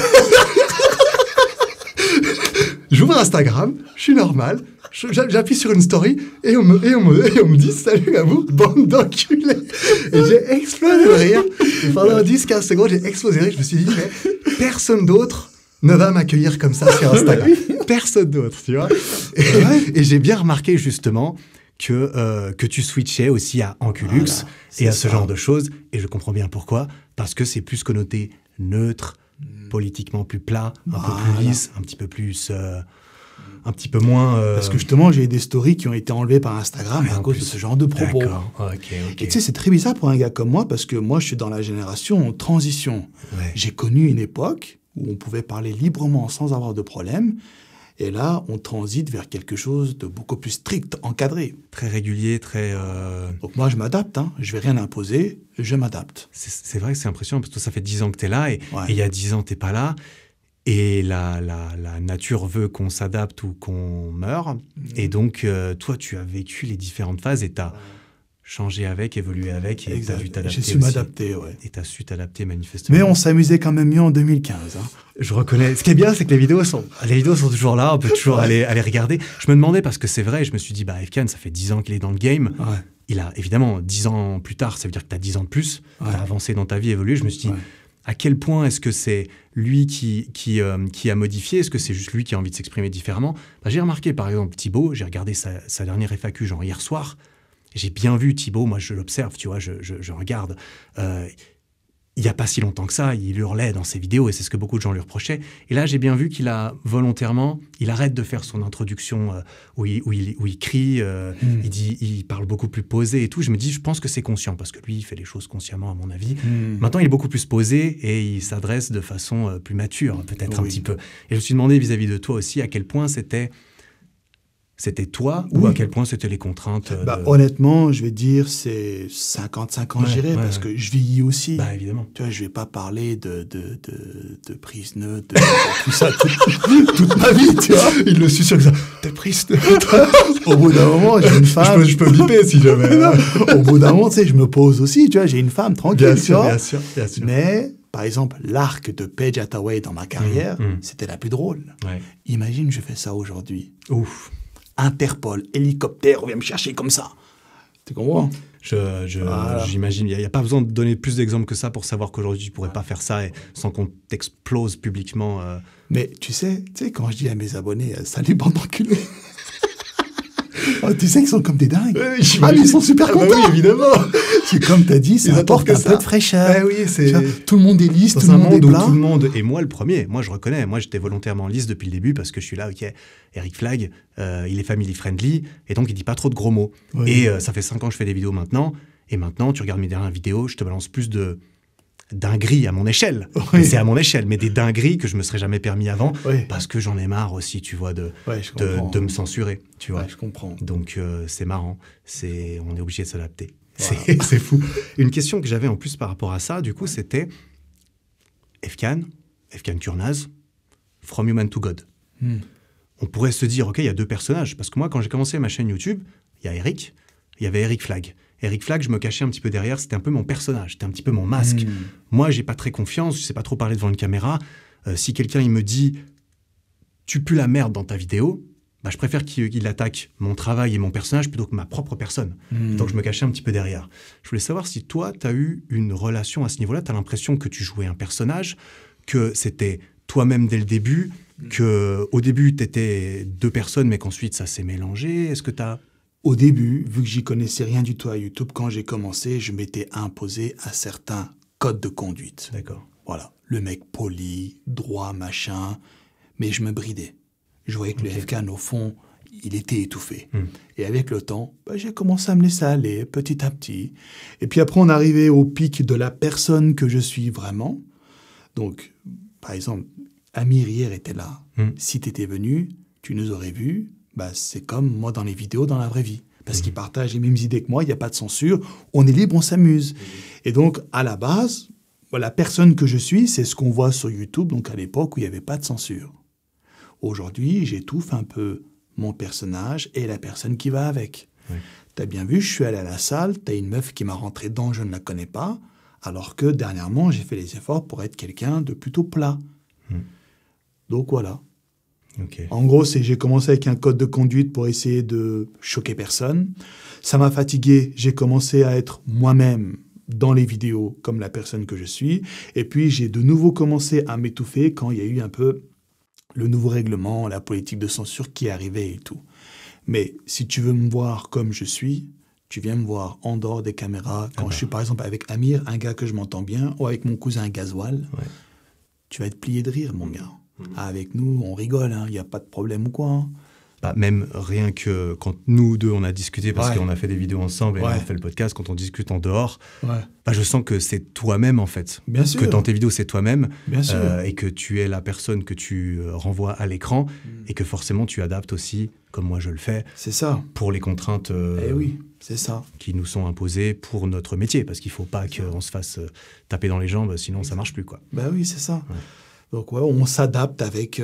J'ouvre Instagram, je suis normal, j'appuie sur une story, et on me dit salut à vous, bande d'enculés. Et j'ai explosé de rire. Et pendant 10-15 secondes, j'ai explosé de rire. Je me suis dit, mais personne d'autre ne va m'accueillir comme ça sur Instagram. Personne d'autre, tu vois. Et j'ai bien remarqué justement que tu switchais aussi à Anculux et à ce genre de choses. Et je comprends bien pourquoi. Parce que c'est plus connoté neutre, politiquement plus plat, un peu plus lisse, un petit peu plus... un petit peu moins... Parce que justement, j'ai des stories qui ont été enlevées par Instagram à cause de ce genre de propos. D'accord, ok. Et tu sais, c'est très bizarre pour un gars comme moi, parce que moi, je suis dans la génération en transition. Ouais. J'ai connu une époque où on pouvait parler librement sans avoir de problème. Et là, on transite vers quelque chose de beaucoup plus strict, encadré. Très régulier, très... Donc moi, je m'adapte. Hein. Je vais rien imposer, je m'adapte. C'est vrai que c'est impressionnant, parce que toi, ça fait 10 ans que tu es là, et Ouais. il y a 10 ans, tu n'es pas là. Et la nature veut qu'on s'adapte ou qu'on meure. Et donc, toi, tu as vécu les différentes phases et tu as changé avec, évolué avec, et tu as dû t'adapter. J'ai su aussi. m'adapter, ouais. Et tu as su t'adapter manifestement. Mais on s'amusait quand même mieux en 2015. Hein. Je reconnais. Ce qui est bien, c'est que les vidéos sont toujours là, on peut toujours aller regarder. Je me demandais, parce que c'est vrai, je me suis dit, bah, Efkan, ça fait 10 ans qu'il est dans le game. Ouais. Il a, évidemment, 10 ans plus tard, ça veut dire que tu as 10 ans de plus. Ouais. Tu as avancé dans ta vie, évolué. Je me suis dit, Ouais. à quel point est-ce que c'est lui qui a modifié? Est-ce que c'est juste lui qui a envie de s'exprimer différemment? Bah, j'ai remarqué, par exemple, Thibaut, j'ai regardé sa dernière FAQ, genre hier soir. J'ai bien vu Thibaut, moi je l'observe, tu vois, je regarde. il n'y a pas si longtemps que ça, il hurlait dans ses vidéos et c'est ce que beaucoup de gens lui reprochaient. Et là, j'ai bien vu qu'il a volontairement, il arrête de faire son introduction où il crie, il parle beaucoup plus posé et tout. Je me dis, je pense que c'est conscient parce que lui, il fait les choses consciemment, à mon avis. Maintenant, il est beaucoup plus posé et il s'adresse de façon plus mature, peut-être un petit peu. Et je me suis demandé vis-à-vis de toi aussi à quel point c'était toi ou à quel point c'était les contraintes Honnêtement, je vais dire, c'est 55 ans, j'irai, parce que je vieillis aussi. Bah, évidemment. Tu vois, je vais pas parler de prise neutre, de tout ça toute ma vie, tu vois. Il le suit sur ça. T'es prise Au bout d'un moment, j'ai une femme. Je peux biper si jamais. Au bout d'un moment, tu sais, je me pose aussi, tu vois, j'ai une femme tranquille, tu vois. Bien sûr. Mais, par exemple, l'arc de Paige Hathaway dans ma carrière, c'était la plus drôle. Ouais. Imagine, je fais ça aujourd'hui. Ouf. Interpol, hélicoptère, on vient me chercher comme ça. Tu comprends? J'imagine. Il n'y a pas besoin de donner plus d'exemples que ça pour savoir qu'aujourd'hui, tu ne pourrais pas faire ça sans qu'on t'explose publiquement. Mais tu sais, quand je dis à mes abonnés, salut bande d'enculés. Oh, tu sais qu'ils sont comme des dingues. Mais ils sont super contents. Oui, évidemment. C'est comme tu as dit, ça apporte un peu de fraîcheur. Oui, tout le monde est lisse, dans tout le monde est plat. Tout le monde, et moi le premier, moi je reconnais, moi j'étais volontairement lisse depuis le début parce que je suis là, ok, Eric Flagg, il est family friendly, et donc il dit pas trop de gros mots. Oui. Et ça fait 5 ans que je fais des vidéos maintenant, et maintenant tu regardes mes dernières vidéos, je te balance plus de dingueries à mon échelle. Oui. C'est à mon échelle, mais des dingueries que je me serais jamais permis avant, parce que j'en ai marre aussi, tu vois, de me censurer, tu vois. Ouais, je comprends. Donc c'est marrant, on est obligé de s'adapter. Voilà. C'est fou. Une question que j'avais en plus par rapport à ça, du coup, c'était Efkan Kurnaz, From Human to God. On pourrait se dire, ok, il y a 2 personnages, parce que moi, quand j'ai commencé ma chaîne YouTube, il y avait Eric Flagg. Eric Flagg, je me cachais un petit peu derrière, c'était un peu mon personnage, c'était un petit peu mon masque. Moi, j'ai pas très confiance, je sais pas trop parler devant une caméra. Si quelqu'un il me dit, tu pues la merde dans ta vidéo, bah, je préfère qu'il attaque mon travail et mon personnage plutôt que ma propre personne. Donc je me cachais un petit peu derrière. Je voulais savoir si toi, tu as eu une relation à ce niveau-là, tu as l'impression que tu jouais un personnage, que c'était toi-même dès le début, qu'au début, tu étais 2 personnes, mais qu'ensuite ça s'est mélangé. Est-ce que tu as... Au début, vu que j'y connaissais rien du tout à YouTube, quand j'ai commencé, je m'étais imposé à certains codes de conduite. D'accord. Voilà, le mec poli, droit, machin, mais je me bridais. Je voyais que le Efkan, au fond, il était étouffé. Et avec le temps, j'ai commencé à me laisser aller petit à petit. Et puis après, on arrivait au pic de la personne que je suis vraiment. Donc, par exemple, Amir hier était là. Si tu étais venu, tu nous aurais vus. C'est comme moi dans les vidéos, dans la vraie vie. Parce qu'il partage les mêmes idées que moi, il n'y a pas de censure. On est libre, on s'amuse. Et donc, à la base, la personne que je suis, c'est ce qu'on voit sur YouTube, donc à l'époque où il n'y avait pas de censure. Aujourd'hui, j'étouffe un peu mon personnage et la personne qui va avec. T'as bien vu, je suis allé à la salle, t'as une meuf qui m'a rentré dedans, je ne la connais pas, alors que dernièrement, j'ai fait les efforts pour être quelqu'un de plutôt plat. Donc voilà. En gros, j'ai commencé avec un code de conduite pour essayer de choquer personne. Ça m'a fatigué, j'ai commencé à être moi-même dans les vidéos comme la personne que je suis. Et puis, j'ai de nouveau commencé à m'étouffer quand il y a eu un peu le nouveau règlement, la politique de censure qui arrivait et tout. Mais si tu veux me voir comme je suis, tu viens me voir en dehors des caméras. Quand je suis par exemple avec Amir, un gars que je m'entends bien, ou avec mon cousin Gasoil, tu vas être plié de rire, mon gars. Avec nous, on rigole, il n'y a pas de problème ou quoi. Même rien que quand nous deux, on a discuté, parce qu'on a fait des vidéos ensemble et on a fait le podcast, quand on discute en dehors, je sens que c'est toi-même, en fait. Bien sûr. Que dans tes vidéos, c'est toi-même. Bien sûr. Et que tu es la personne que tu renvoies à l'écran et que forcément, tu adaptes aussi, comme moi je le fais. C'est ça. Pour les contraintes c'est ça. Qui nous sont imposées pour notre métier. Parce qu'il ne faut pas qu'on se fasse taper dans les jambes, sinon ça ne marche plus, quoi. Oui, c'est ça. Ouais. Donc, on s'adapte avec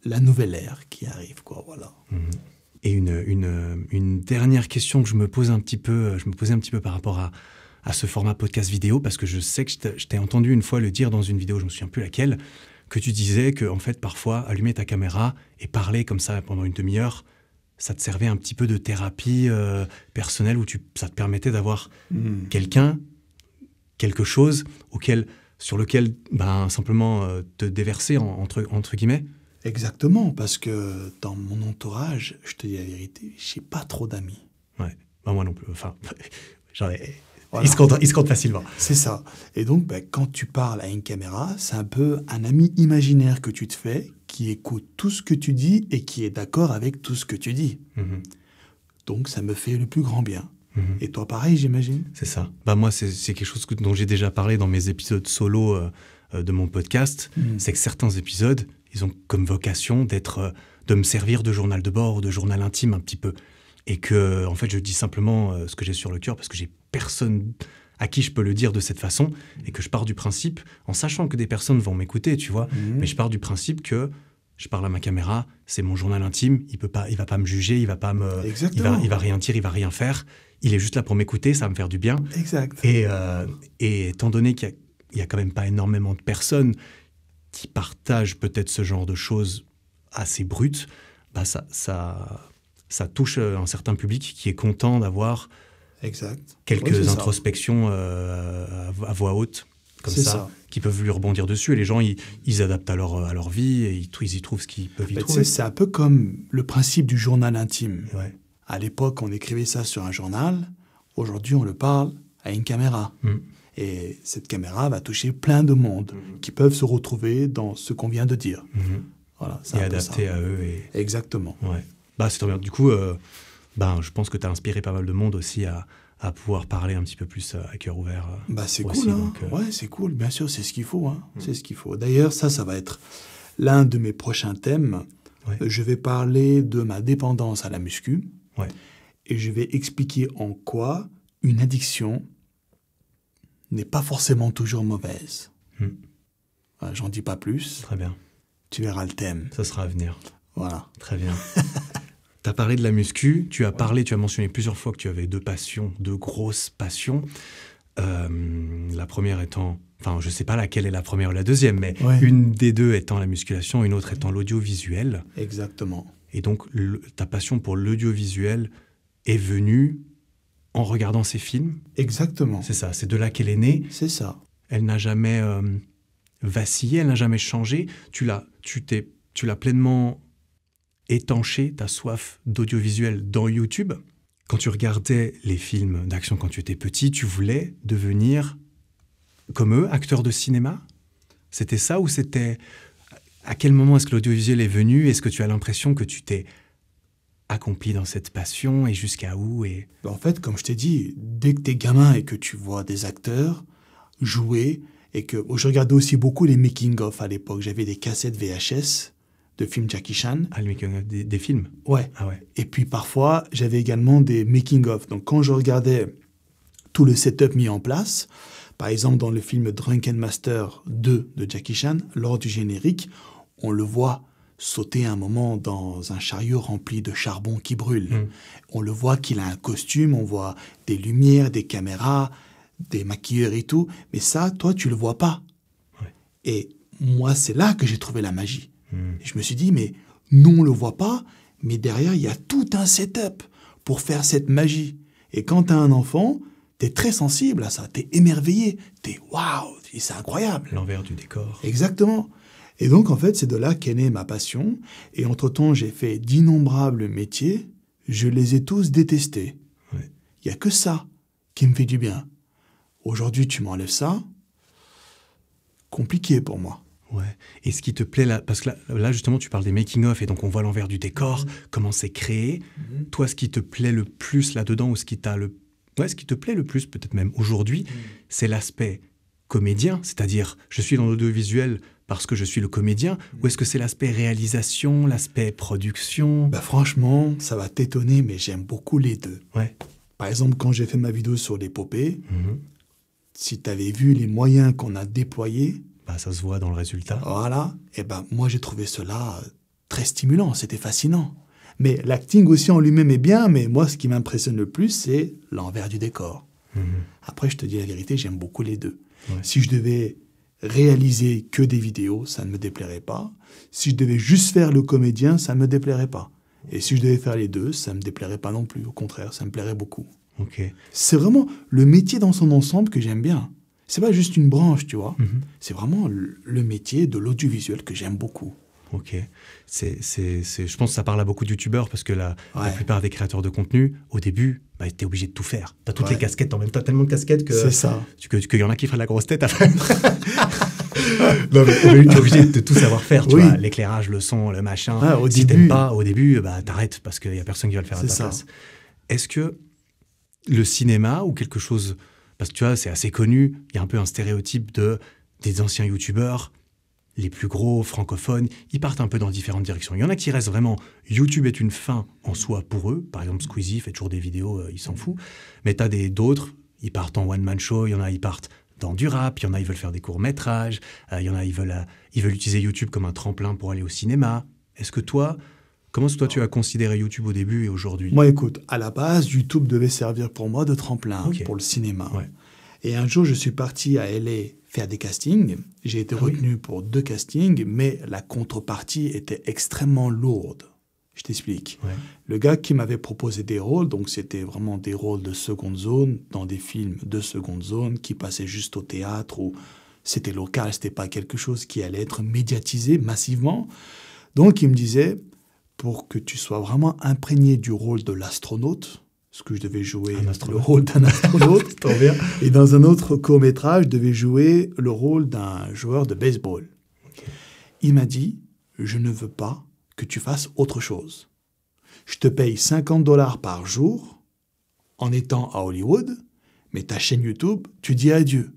la nouvelle ère qui arrive, quoi, voilà. Et une dernière question que je me posais un petit peu par rapport à ce format podcast vidéo, parce que je sais que je t'ai entendu une fois le dire dans une vidéo, je ne me souviens plus laquelle, que tu disais que, en fait, parfois, allumer ta caméra et parler comme ça pendant une demi-heure, ça te servait un petit peu de thérapie personnelle où ça te permettait d'avoir quelque chose sur lequel simplement te déverser entre guillemets. Exactement, parce que dans mon entourage, je te dis la vérité, j'ai pas trop d'amis. Ouais, moi non plus. Enfin, Voilà. Il se compte facilement. C'est ça. Et donc, quand tu parles à une caméra, c'est un peu un ami imaginaire que tu te fais, qui écoute tout ce que tu dis et qui est d'accord avec tout ce que tu dis. Donc, ça me fait le plus grand bien. Et toi, pareil, j'imagine? C'est ça. Moi, c'est quelque chose dont j'ai déjà parlé dans mes épisodes solo de mon podcast. C'est que certains épisodes, ils ont comme vocation de me servir de journal de bord ou de journal intime un petit peu. Et que, en fait, je dis simplement ce que j'ai sur le cœur parce que j'ai personne à qui je peux le dire de cette façon et que je pars du principe, en sachant que des personnes vont m'écouter, tu vois, mais je pars du principe que je parle à ma caméra, c'est mon journal intime, il va pas me juger, il va rien dire, il va rien faire, il est juste là pour m'écouter, ça va me faire du bien. Exact. Et étant donné qu'il y a quand même pas énormément de personnes qui partagent peut-être ce genre de choses assez brutes, ça touche un certain public qui est content d'avoir quelques introspections à voix haute, comme ça, qui peuvent lui rebondir dessus. Et les gens, ils adaptent à leur vie et ils y trouvent ce qu'ils peuvent y trouver. C'est un peu comme le principe du journal intime. Ouais. À l'époque, on écrivait ça sur un journal. Aujourd'hui, on le parle à une caméra. Et cette caméra va toucher plein de monde qui peuvent se retrouver dans ce qu'on vient de dire. Voilà, et adapté à eux. Exactement. Ouais. C'est trop bien. Du coup, je pense que tu as inspiré pas mal de monde aussi à pouvoir parler un petit peu plus à cœur ouvert. C'est aussi, cool, hein. Donc, Ouais, c'est cool. Bien sûr, c'est ce qu'il faut. C'est ce qu'il faut. D'ailleurs, ça va être l'un de mes prochains thèmes. Ouais. Je vais parler de ma dépendance à la muscu. Ouais. Et je vais expliquer en quoi une addiction n'est pas forcément toujours mauvaise. Voilà, j'en dis pas plus. Très bien. Tu verras le thème. Ça sera à venir. Voilà. Très bien. Tu as parlé de la muscu, tu as mentionné plusieurs fois que tu avais deux grosses passions. La première étant, je ne sais pas laquelle est la première ou la deuxième, mais une des deux étant la musculation, une autre étant l'audiovisuel. Exactement. Et donc, ta passion pour l'audiovisuel est venue en regardant ces films. Exactement. C'est ça, c'est de là qu'elle est née. C'est ça. Elle n'a jamais vacillé, elle n'a jamais changé. Tu l'as pleinement étanché, ta soif d'audiovisuel dans YouTube. Quand tu regardais les films d'action quand tu étais petit, tu voulais devenir, comme eux, acteur de cinéma? C'était ça ou c'était... À quel moment est-ce que l'audiovisuel est venu? Est-ce que tu as l'impression que tu t'es accompli dans cette passion et jusqu'à où En fait, comme je t'ai dit, dès que t'es gamin et que tu vois des acteurs jouer, et que je regardais aussi beaucoup les making-of à l'époque. J'avais des cassettes VHS de films Jackie Chan. Ah, le making-of des films? Ouais. Ah ouais. Et puis parfois, j'avais également des making-of. Donc quand je regardais tout le setup mis en place, par exemple dans le film Drunken Master 2 de Jackie Chan, lors du générique, on le voit sauter un moment dans un chariot rempli de charbon qui brûle. On le voit qu'il a un costume, on voit des lumières, des caméras, des maquilleurs et tout. Mais ça, toi, tu le vois pas. Ouais. Et moi, c'est là que j'ai trouvé la magie. Et je me suis dit, mais nous, on le voit pas, mais derrière, il y a tout un setup pour faire cette magie. Et quand tu as un enfant, tu es très sensible à ça, tu es émerveillé, tu es waouh, c'est incroyable. L'envers du décor. Exactement. Et donc, en fait, c'est de là qu'est née ma passion. Et entre-temps, j'ai fait d'innombrables métiers. Je les ai tous détestés. Il n'y a que ça qui me fait du bien. Aujourd'hui, tu m'enlèves ça, compliqué pour moi. Ouais. Et ce qui te plaît là, parce que là justement, tu parles des making-of et donc on voit l'envers du décor, comment c'est créé. Toi, ce qui te plaît le plus là-dedans ou ce qui te plaît le plus, peut-être même aujourd'hui, c'est l'aspect comédien, c'est-à-dire je suis dans l'audiovisuel parce que je suis le comédien, ou est-ce que c'est l'aspect réalisation, l'aspect production? Franchement, ça va t'étonner, mais j'aime beaucoup les deux. Ouais. Par exemple, quand j'ai fait ma vidéo sur l'épopée, si tu avais vu les moyens qu'on a déployés, ça se voit dans le résultat. Voilà. Et moi, j'ai trouvé cela très stimulant. C'était fascinant. Mais l'acting aussi en lui-même est bien. Mais moi, ce qui m'impressionne le plus, c'est l'envers du décor. Après, je te dis la vérité, j'aime beaucoup les deux. Ouais. Si je devais réaliser que des vidéos, ça ne me déplairait pas. Si je devais juste faire le comédien, ça ne me déplairait pas. Et si je devais faire les deux, ça ne me déplairait pas non plus. Au contraire, ça me plairait beaucoup. Okay. C'est vraiment le métier dans son ensemble que j'aime bien. C'est pas juste une branche, tu vois. C'est vraiment le métier de l'audiovisuel que j'aime beaucoup. Ok. Je pense que ça parle à beaucoup de youtubeurs parce que la plupart des créateurs de contenu, au début, bah, tu es obligé de tout faire. Tu as toutes les casquettes en même temps, tellement de casquettes que. C'est ça. Qu'il y en a qui feraient la grosse tête après. Non, mais tu es obligé de tout savoir faire, tu vois. L'éclairage, le son, le machin. Si t'aimes pas, au début, bah, t'arrêtes parce qu'il y a personne qui va le faire à ta place. Est-ce que le cinéma ou quelque chose. Parce que tu vois, c'est assez connu, il y a un peu un stéréotype des anciens youtubeurs. Les plus gros francophones, ils partent un peu dans différentes directions. Il y en a qui restent vraiment, YouTube est une fin en soi pour eux. Par exemple, Squeezie fait toujours des vidéos, il s'en fout. Mais t'as d'autres, ils partent en one-man show, il y en a, ils partent dans du rap, il y en a, ils veulent faire des courts-métrages, il y en a, ils veulent utiliser YouTube comme un tremplin pour aller au cinéma. Comment est-ce que toi tu as considéré YouTube au début et aujourd'hui? Moi, écoute, à la base, YouTube devait servir pour moi de tremplin pour le cinéma. Ouais. Et un jour, je suis parti à LA faire des castings. J'ai été retenu pour 2 castings, mais la contrepartie était extrêmement lourde. Je t'explique. Ouais. Le gars qui m'avait proposé des rôles, donc c'était vraiment des rôles de seconde zone, dans des films de seconde zone, qui passaient juste au théâtre, ou c'était local, c'était pas quelque chose qui allait être médiatisé massivement. Donc il me disait, pour que tu sois vraiment imprégné du rôle de l'astronaute, parce que je devais jouer le rôle d'un astronaute. Trop bien. Et dans un autre court-métrage, je devais jouer le rôle d'un joueur de baseball. Okay. Il m'a dit, je ne veux pas que tu fasses autre chose. Je te paye $50 par jour en étant à Hollywood, mais ta chaîne YouTube, tu dis adieu.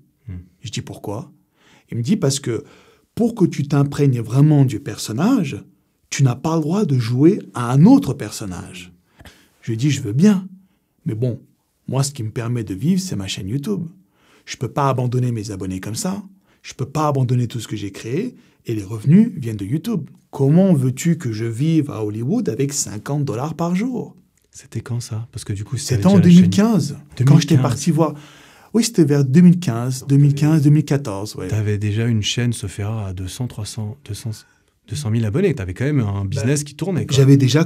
Je dis pourquoi? Il me dit parce que pour que tu t'imprègnes vraiment du personnage, tu n'as pas le droit de jouer à un autre personnage. Je lui ai dit, je veux bien. Mais bon, moi, ce qui me permet de vivre, c'est ma chaîne YouTube. Je ne peux pas abandonner mes abonnés comme ça. Je ne peux pas abandonner tout ce que j'ai créé. Et les revenus viennent de YouTube. Comment veux-tu que je vive à Hollywood avec $50 par jour? C'était quand ça? Parce que du coup, c'était en 2015, quand j'étais parti voir. Oui, c'était vers 2014. Ouais. Tu avais déjà une chaîne, Sofera, à 200 000 abonnés. Tu avais quand même un business qui tournait. Quoi. J'avais déjà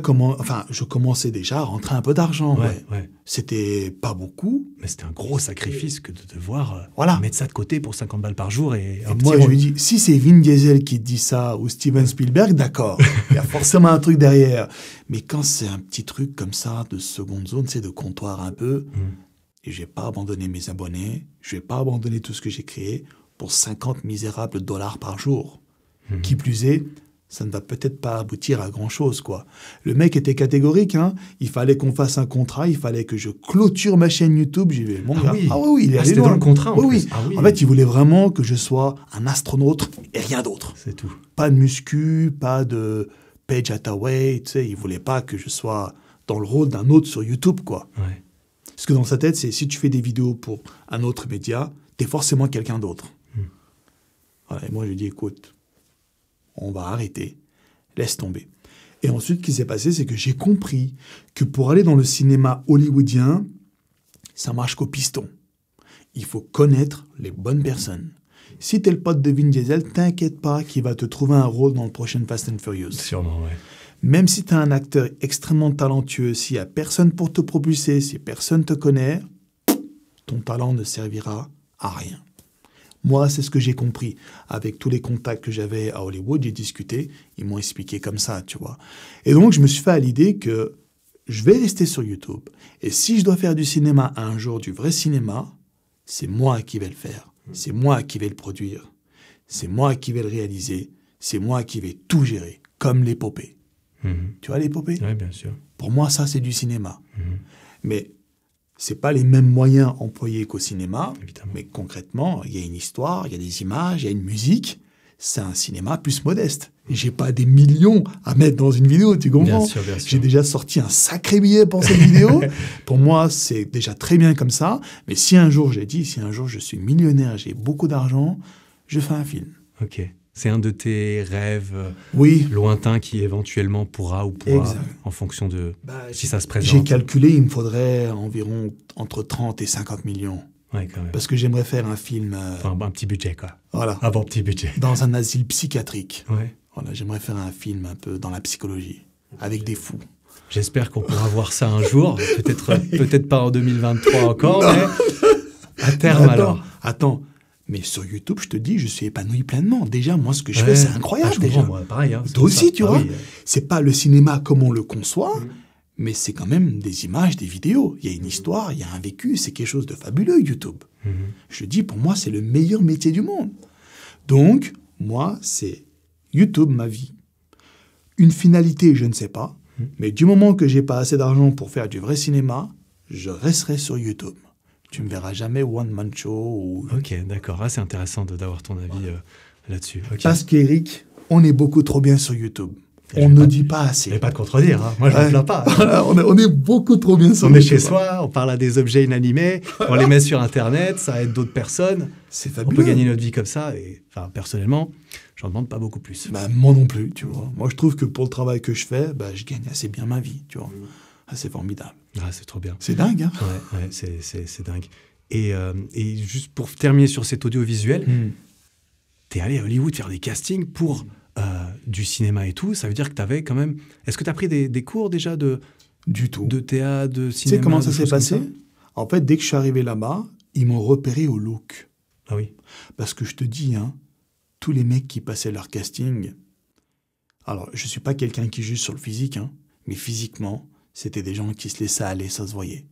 je commençais déjà à rentrer un peu d'argent. Ouais. C'était pas beaucoup. Mais c'était un gros sacrifice que de devoir mettre ça de côté pour 50 balles par jour. Et moi, je lui dis, si c'est Vin Diesel qui te dit ça ou Steven Spielberg, d'accord. Il y a forcément un truc derrière. Mais quand c'est un petit truc comme ça, de seconde zone, c'est de comptoir un peu, et je vais pas abandonner mes abonnés, je vais pas abandonner tout ce que j'ai créé pour 50 misérables dollars par jour. Qui plus est, ça ne va peut-être pas aboutir à grand-chose, quoi. Le mec était catégorique, hein. Il fallait qu'on fasse un contrat, il fallait que je clôture ma chaîne YouTube. J'y vais, mon gars. Oui, il est allé c'était loin. Dans le contrat, en plus. Oui. En fait, il voulait vraiment que je sois un astronaute et rien d'autre. C'est tout. Pas de muscu, pas de Paige Hathaway, tu sais. Il voulait pas que je sois dans le rôle d'un autre sur YouTube, quoi. Ouais. Parce que dans sa tête, c'est si tu fais des vidéos pour un autre média, t'es forcément quelqu'un d'autre. Voilà, et moi, je lui dis, écoute, on va arrêter, laisse tomber. Et ensuite, ce qui s'est passé, c'est que j'ai compris que pour aller dans le cinéma hollywoodien, ça marche qu'au piston. Il faut connaître les bonnes personnes. Si t'es le pote de Vin Diesel, t'inquiète pas qu'il va te trouver un rôle dans le prochain Fast and Furious. Sûrement, ouais. Même si t'es un acteur extrêmement talentueux, s'il n'y a personne pour te propulser, si personne te connaît, ton talent ne servira à rien. Moi, c'est ce que j'ai compris. Avec tous les contacts que j'avais à Hollywood, j'ai discuté, ils m'ont expliqué comme ça, tu vois. Et donc, je me suis fait à l'idée que je vais rester sur YouTube. Et si je dois faire du cinéma un jour, du vrai cinéma, c'est moi qui vais le faire. C'est moi qui vais le produire. C'est moi qui vais le réaliser. C'est moi qui vais tout gérer, comme l'épopée. Tu vois l'épopée? Oui, bien sûr. Pour moi, ça, c'est du cinéma. Mais c'est pas les mêmes moyens employés qu'au cinéma, évidemment. Mais concrètement, il y a une histoire, il y a des images, il y a une musique. C'est un cinéma plus modeste. Et j'ai pas des millions à mettre dans une vidéo, tu comprends? Bien sûr, bien sûr. J'ai déjà sorti un sacré billet pour cette vidéo. Pour moi, c'est déjà très bien comme ça. Mais si un jour, je suis millionnaire, j'ai beaucoup d'argent, je fais un film. Ok. C'est un de tes rêves lointains qui éventuellement pourra en fonction de si ça se présente. J'ai calculé, il me faudrait environ entre 30 et 50 millions. Ouais, quand même. Parce que j'aimerais faire un film... Enfin, un petit budget, quoi. Voilà. Un bon petit budget. Dans un asile psychiatrique. Ouais. Voilà, j'aimerais faire un film un peu dans la psychologie, avec des fous. J'espère qu'on pourra voir ça un jour. Peut-être pas en 2023 encore, mais à terme alors. Attends. Mais sur YouTube, je te dis, je suis épanoui pleinement. Déjà, moi, ce que je fais, c'est incroyable. Je déjà. comprends, moi, pareil. Hein, Toi aussi, tu vois. Oui. C'est pas le cinéma comme on le conçoit, mais c'est quand même des images, des vidéos. Il y a une histoire, il y a un vécu. C'est quelque chose de fabuleux, YouTube. Je dis, pour moi, c'est le meilleur métier du monde. Donc, moi, c'est YouTube, ma vie. Une finalité, je ne sais pas. Mais du moment que j'ai pas assez d'argent pour faire du vrai cinéma, je resterai sur YouTube. Tu me verras jamais One Man Show ou... Ok, d'accord. Ah, c'est intéressant d'avoir ton avis là-dessus. Okay. Parce qu'Éric, on est beaucoup trop bien sur YouTube. On ne dit pas assez. Je vais pas te contredire. Hein. Moi, je ne me plains pas. Voilà, on est beaucoup trop bien sur YouTube. On est chez YouTube. soi, on parle à des objets inanimés, on les met sur Internet, ça aide d'autres personnes. C'est fabuleux. On peut gagner notre vie comme ça. Et, enfin, personnellement, j'en demande pas beaucoup plus. Bah, moi non plus, tu vois. Moi, je trouve que pour le travail que je fais, bah, je gagne assez bien ma vie, tu vois. Ah, c'est formidable. Ah, c'est trop bien. C'est dingue, hein. Ouais, c'est dingue. Et juste pour terminer sur cet audiovisuel, t'es allé à Hollywood faire des castings pour du cinéma et tout. Ça veut dire que t'avais quand même... Est-ce que t'as pris des cours déjà du tout. De théâtre, de cinéma? Tu sais comment ça s'est passé? En fait, dès que je suis arrivé là-bas, ils m'ont repéré au look. Ah oui? Parce que je te dis, hein, tous les mecs qui passaient leur casting... Alors, je suis pas quelqu'un qui juge sur le physique, hein, mais physiquement, c'était des gens qui se laissaient aller, ça se voyait.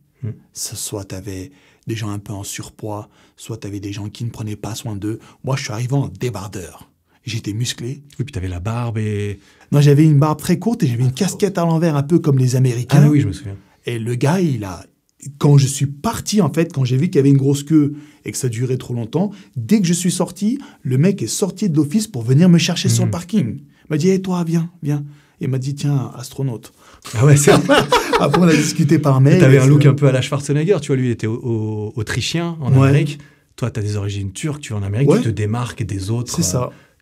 Soit tu avais des gens un peu en surpoids, soit tu avais des gens qui ne prenaient pas soin d'eux. Moi, je suis arrivé en débardeur. J'étais musclé. Oui, puis tu avais la barbe et... Non, j'avais une barbe très courte et j'avais une casquette à l'envers, un peu comme les Américains. Ah oui, je me souviens. Et le gars, quand je suis parti, en fait, quand j'ai vu qu'il y avait une grosse queue et que ça durait trop longtemps, dès que je suis sorti, le mec est sorti de l'office pour venir me chercher sur le parking. Il m'a dit, hey, toi, viens. Et il m'a dit, tiens, astronaute. Ah ouais, c'est... Après, on a discuté par mail. T'avais un look un peu à la Schwarzenegger, tu vois, lui, il était autrichien en Amérique. Toi, t'as des origines turques, tu es en Amérique, tu te démarques des autres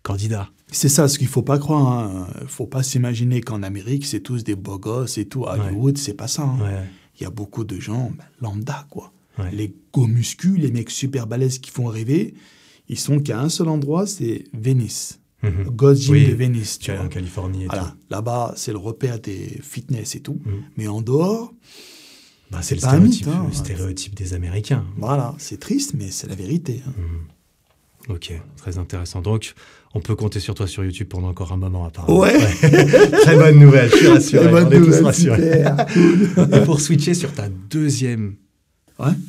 candidats. C'est ça, ce qu'il faut pas croire. Hein. Faut pas s'imaginer qu'en Amérique, c'est tous des beaux gosses et tout. À Hollywood, c'est pas ça. Hein. Il y a beaucoup de gens lambda, quoi. Les go muscu, les mecs super balèzes qui font rêver, ils sont qu'à un seul endroit, c'est Venice. Gold Gym de Venice, tu vois. En Californie et voilà. tout. Là-bas, c'est le repère des fitness et tout. Mais en dehors, bah, c'est le stéréotype des Américains. Voilà, c'est triste, mais c'est la vérité. Hein. Ok, très intéressant. Donc, on peut compter sur toi sur YouTube pendant encore un moment, apparemment. Ouais. Très bonne nouvelle, je suis rassuré. On est tous rassurés. Super. Et pour switcher sur ta deuxième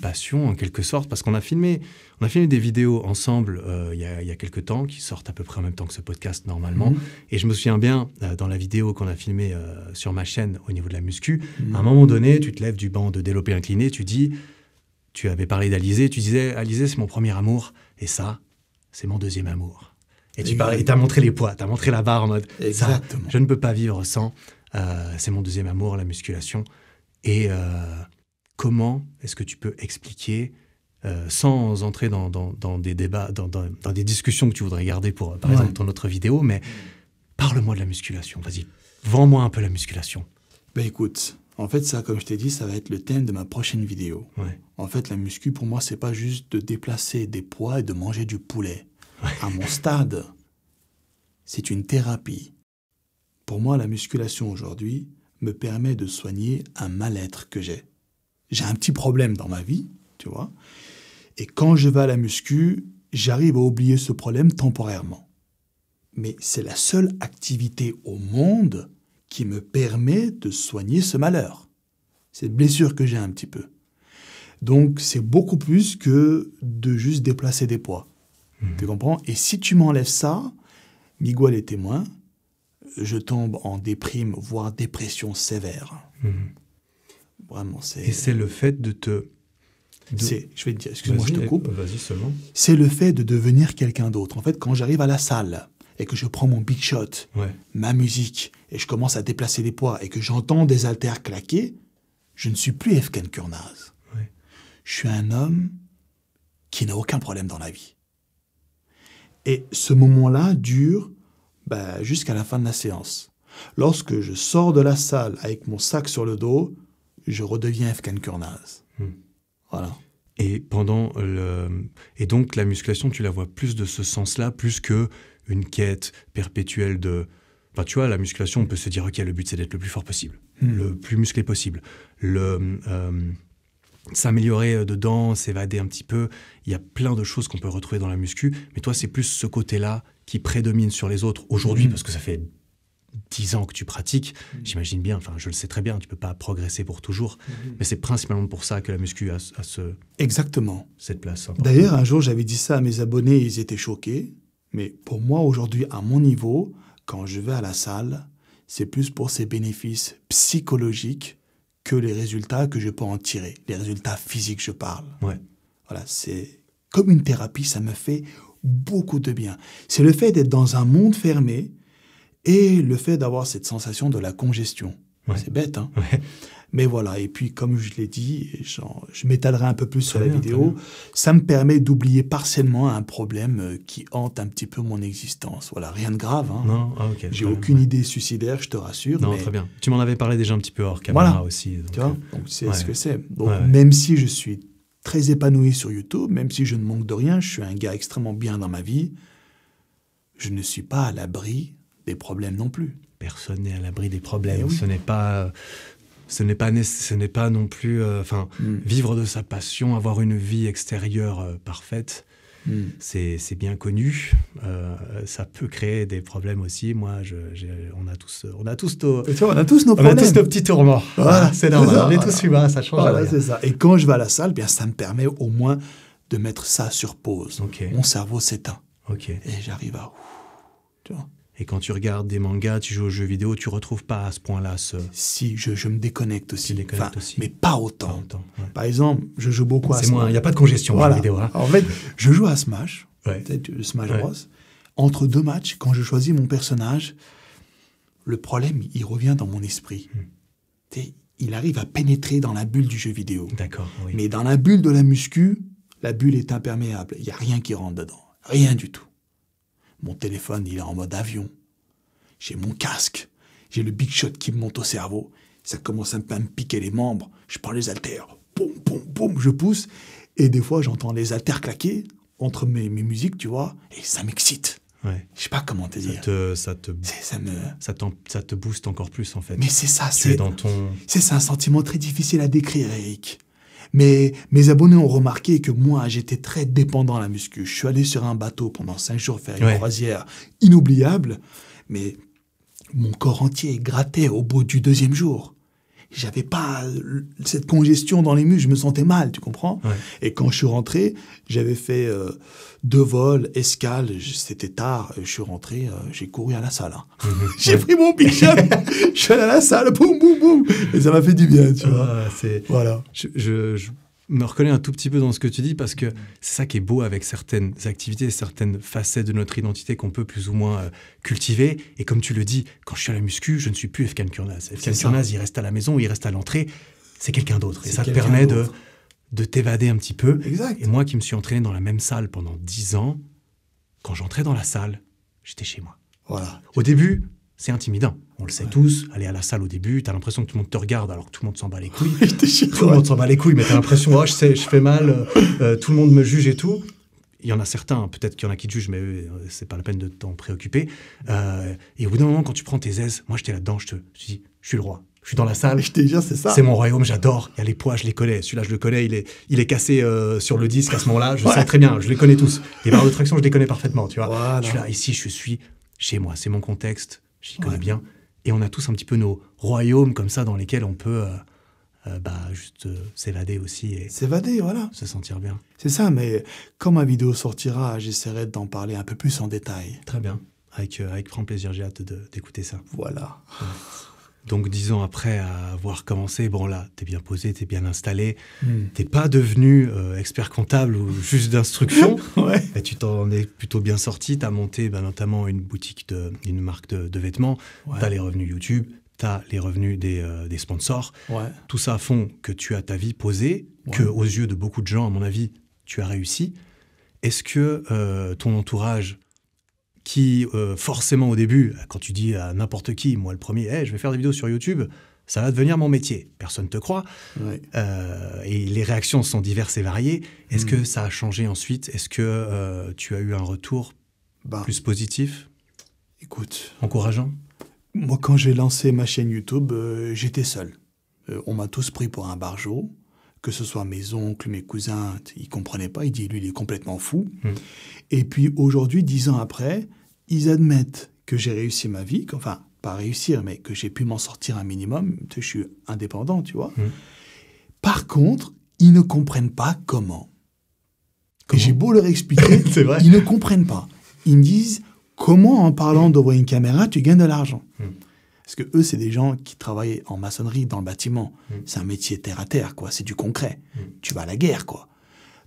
passion, en quelque sorte, parce qu'on a filmé des vidéos ensemble il y a quelques temps, qui sortent à peu près en même temps que ce podcast, normalement. Et je me souviens bien, dans la vidéo qu'on a filmée sur ma chaîne, au niveau de la muscu, à un moment donné, tu te lèves du banc de développé incliné, tu avais parlé d'Alizé, tu disais, Alizé, c'est mon premier amour, et ça, c'est mon deuxième amour. Et tu as montré les poids, tu as montré la barre en mode, ça, je ne peux pas vivre sans, c'est mon deuxième amour, la musculation. Et comment est-ce que tu peux expliquer, sans entrer dans des débats, dans des discussions que tu voudrais garder pour, par exemple, ton autre vidéo, mais parle-moi de la musculation, vas-y, vends-moi un peu la musculation. Ben écoute, en fait, ça, comme je t'ai dit, ça va être le thème de ma prochaine vidéo. En fait, la muscu, pour moi, c'est pas juste de déplacer des poids et de manger du poulet. À mon stade, c'est une thérapie. Pour moi, la musculation aujourd'hui me permet de soigner un mal-être que j'ai. J'ai un petit problème dans ma vie, tu vois. Et quand je vais à la muscu, j'arrive à oublier ce problème temporairement. Mais c'est la seule activité au monde qui me permet de soigner ce malheur. Cette blessure que j'ai un petit peu. Donc, c'est beaucoup plus que de juste déplacer des poids. Tu comprends? Et si tu m'enlèves ça, Miguel est témoin, je tombe en déprime, voire dépression sévère. Vraiment, c'est... Et c'est le fait de te... Je vais te dire, excuse-moi, je te coupe. Vas-y seulement. C'est le fait de devenir quelqu'un d'autre. En fait, quand j'arrive à la salle et que je prends mon big shot, ma musique, et je commence à déplacer des poids et que j'entends des haltères claquer, je ne suis plus Efken Kurnaz. Je suis un homme qui n'a aucun problème dans la vie. Et ce moment-là dure jusqu'à la fin de la séance. Lorsque je sors de la salle avec mon sac sur le dos, je redeviens Efken Kurnaz. Voilà. Et et donc la musculation, tu la vois plus de ce sens-là, plus que une quête perpétuelle de... Enfin, tu vois, la musculation, on peut se dire, ok, le but c'est d'être le plus fort possible, le plus musclé possible, s'améliorer dedans, s'évader un petit peu. Il y a plein de choses qu'on peut retrouver dans la muscu. Mais toi, c'est plus ce côté-là qui prédomine sur les autres aujourd'hui, parce que ça fait 10 ans que tu pratiques. J'imagine bien, enfin, je le sais très bien, tu peux pas progresser pour toujours. Mais c'est principalement pour ça que la muscu a Exactement. cette place. D'ailleurs, un jour, j'avais dit ça à mes abonnés, ils étaient choqués. Mais pour moi, aujourd'hui, à mon niveau, quand je vais à la salle, c'est plus pour ses bénéfices psychologiques que les résultats que je peux en tirer. Les résultats physiques, je parle. Ouais. Voilà, c'est comme une thérapie, ça me fait beaucoup de bien. C'est le fait d'être dans un monde fermé et le fait d'avoir cette sensation de la congestion. Ouais. C'est bête, hein? Ouais. Mais voilà, et puis comme je l'ai dit, je m'étalerai un peu plus sur la Très bien, vidéo, ça me permet d'oublier partiellement un problème qui hante un petit peu mon existence. Voilà, rien de grave. Hein. Non, ah, ok. J'ai aucune idée suicidaire, je te rassure. Non, mais très bien. Tu m'en avais parlé déjà un petit peu hors caméra voilà, aussi. Donc, tu vois, donc c'est ce que c'est. Donc Ouais. même si je suis très épanoui sur YouTube, même si je ne manque de rien, je suis un gars extrêmement bien dans ma vie, je ne suis pas à l'abri des problèmes non plus. Personne n'est à l'abri des problèmes. Eh oui. Ce n'est pas non plus... vivre de sa passion, avoir une vie extérieure parfaite, c'est bien connu. Ça peut créer des problèmes aussi. Moi, on a tous nos... Et tu vois, on a tous nos On a problèmes. tous nos petits tourments. Voilà, c'est normal. ça, On est voilà. tous humains, ça change Voilà, rien. c'est ça. Et quand je vais à la salle, bien, ça me permet au moins de mettre ça sur pause. Ok. Mon cerveau s'éteint. Ok. Et j'arrive à... Tu vois. Et quand tu regardes des mangas, tu joues aux jeux vidéo, tu retrouves pas à ce point-là Si, je me déconnecte aussi. Tu déconnectes aussi. Mais pas autant. Pas autant, ouais. Par exemple, je joue beaucoup à C'est Smash. moins... Il n'y a pas de congestion dans Voilà. la vidéo. Hein. En fait, je joue à Smash. Ouais. Peut-être le Smash Ouais. Bros. Entre deux matchs, quand je choisis mon personnage, le problème, il revient dans mon esprit. Tu sais, il arrive à pénétrer dans la bulle du jeu vidéo. D'accord, oui. Mais dans la bulle de la muscu, la bulle est imperméable. Il n'y a rien qui rentre dedans. Rien du tout. Mon téléphone, il est en mode avion. J'ai mon casque. J'ai le big shot qui me monte au cerveau. Ça commence un peu à me piquer les membres. Je prends les haltères. Boum, boum, boum, je pousse. Et des fois, j'entends les haltères claquer entre mes musiques, tu vois. Et ça m'excite. Ouais. Je sais pas comment te dire. Ça te booste encore plus, en fait. Mais c'est ça, Tu es dans ton... c'est un sentiment très difficile à décrire, Eric. Mais mes abonnés ont remarqué que moi, j'étais très dépendant à la muscu. Je suis allé sur un bateau pendant 5 jours faire une croisière inoubliable, mais mon corps entier grattait au bout du 2e jour. J'avais pas cette congestion dans les muscles, je me sentais mal, tu comprends? Ouais. Et quand je suis rentré, j'avais fait 2 vols, escale, c'était tard, je suis rentré, j'ai couru à la salle. Hein. J'ai pris mon big shot, je suis allé à la salle, boum, boum, boum, et ça m'a fait du bien, tu vois. Voilà. Je me reconnais un tout petit peu dans ce que tu dis parce que c'est ça qui est beau avec certaines activités, certaines facettes de notre identité qu'on peut plus ou moins cultiver. Et comme tu le dis, quand je suis à la muscu, je ne suis plus Efkan Kurnaz. Efkan Kurnaz, il reste à la maison, il reste à l'entrée. C'est quelqu'un d'autre. Et ça te permet de t'évader un petit peu. Exact. Et moi qui me suis entraîné dans la même salle pendant 10 ans, quand j'entrais dans la salle, j'étais chez moi. Voilà. Au début, c'est intimidant. On le sait tous. Aller à la salle au début, t'as l'impression que tout le monde te regarde alors que tout le monde s'en bat les couilles. Tout le monde s'en bat les couilles, mais t'as l'impression, oh, je fais mal, tout le monde me juge et tout. Il y en a certains, peut-être qu'il y en a qui te jugent, mais c'est pas la peine de t'en préoccuper. Et au bout d'un moment, quand tu prends tes aises, moi j'étais là-dedans, je dis, je suis le roi. Je suis dans la salle. Je te jure, c'est ça. C'est mon royaume, j'adore. Il y a les poids, je les connais. Celui-là, je le connais, il est cassé sur le disque à ce moment-là. Je sais très bien, je les connais tous. Les barres de traction, je les connais parfaitement, tu vois. Voilà. Je suis là, ici, je suis chez moi. C'est mon contexte, j'y connais bien. Et on a tous un petit peu nos royaumes comme ça dans lesquels on peut juste s'évader aussi et s'évader, voilà. Se sentir bien. C'est ça, mais quand ma vidéo sortira, j'essaierai d'en parler un peu plus en détail. Très bien. Avec grand plaisir, j'ai hâte d'écouter ça. Voilà. Ouais. Donc 10 ans après avoir commencé, bon là, t'es bien posé, t'es bien installé, t'es pas devenu expert comptable ou juste d'instruction, ouais. Mais tu t'en es plutôt bien sorti, t'as monté notamment une boutique, une marque de vêtements, t'as les revenus YouTube, t'as les revenus des sponsors, tout ça font que tu as ta vie posée, que aux yeux de beaucoup de gens, à mon avis, tu as réussi. Est-ce que ton entourage qui, forcément, au début, quand tu dis à n'importe qui, moi le premier, hey, je vais faire des vidéos sur YouTube, ça va devenir mon métier. Personne ne te croit. Et les réactions sont diverses et variées. Est-ce que ça a changé ensuite? Est-ce que tu as eu un retour plus positif? Écoute. Encourageant? Moi, quand j'ai lancé ma chaîne YouTube, j'étais seul. On m'a tous pris pour un barjot. que ce soit mes oncles, mes cousins, ils ne comprenaient pas. Ils disent, lui, il est complètement fou. Et puis aujourd'hui, 10 ans après, ils admettent que j'ai réussi ma vie, enfin, pas réussir, mais que j'ai pu m'en sortir un minimum. Tu sais, je suis indépendant, tu vois. Par contre, ils ne comprennent pas comment. Et j'ai beau leur expliquer, C'est vrai. ils ne comprennent pas. Ils me disent, comment en parlant devant une caméra, tu gagnes de l'argent? Parce que eux, c'est des gens qui travaillent en maçonnerie, dans le bâtiment. C'est un métier terre à terre, quoi. C'est du concret. Tu vas à la guerre, quoi.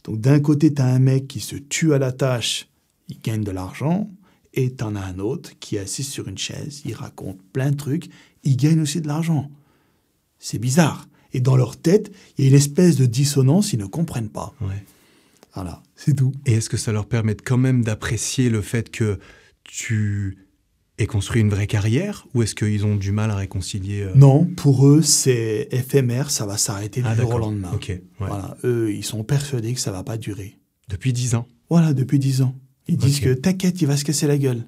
Donc, d'un côté, tu as un mec qui se tue à la tâche, il gagne de l'argent, et tu en as un autre qui est assis sur une chaise, il raconte plein de trucs, il gagne aussi de l'argent. C'est bizarre. Et dans leur tête, il y a une espèce de dissonance, ils ne comprennent pas. Ouais. Voilà, c'est tout. Et est-ce que ça leur permet quand même d'apprécier le fait que tu aies construit une vraie carrière, ou est-ce qu'ils ont du mal à réconcilier Non, pour eux, c'est éphémère, ça va s'arrêter du jour au lendemain. Ok, ouais. Voilà, eux, ils sont persuadés que ça ne va pas durer. Depuis 10 ans. Voilà, depuis 10 ans. Ils disent Ok. que t'inquiète, il va se casser la gueule.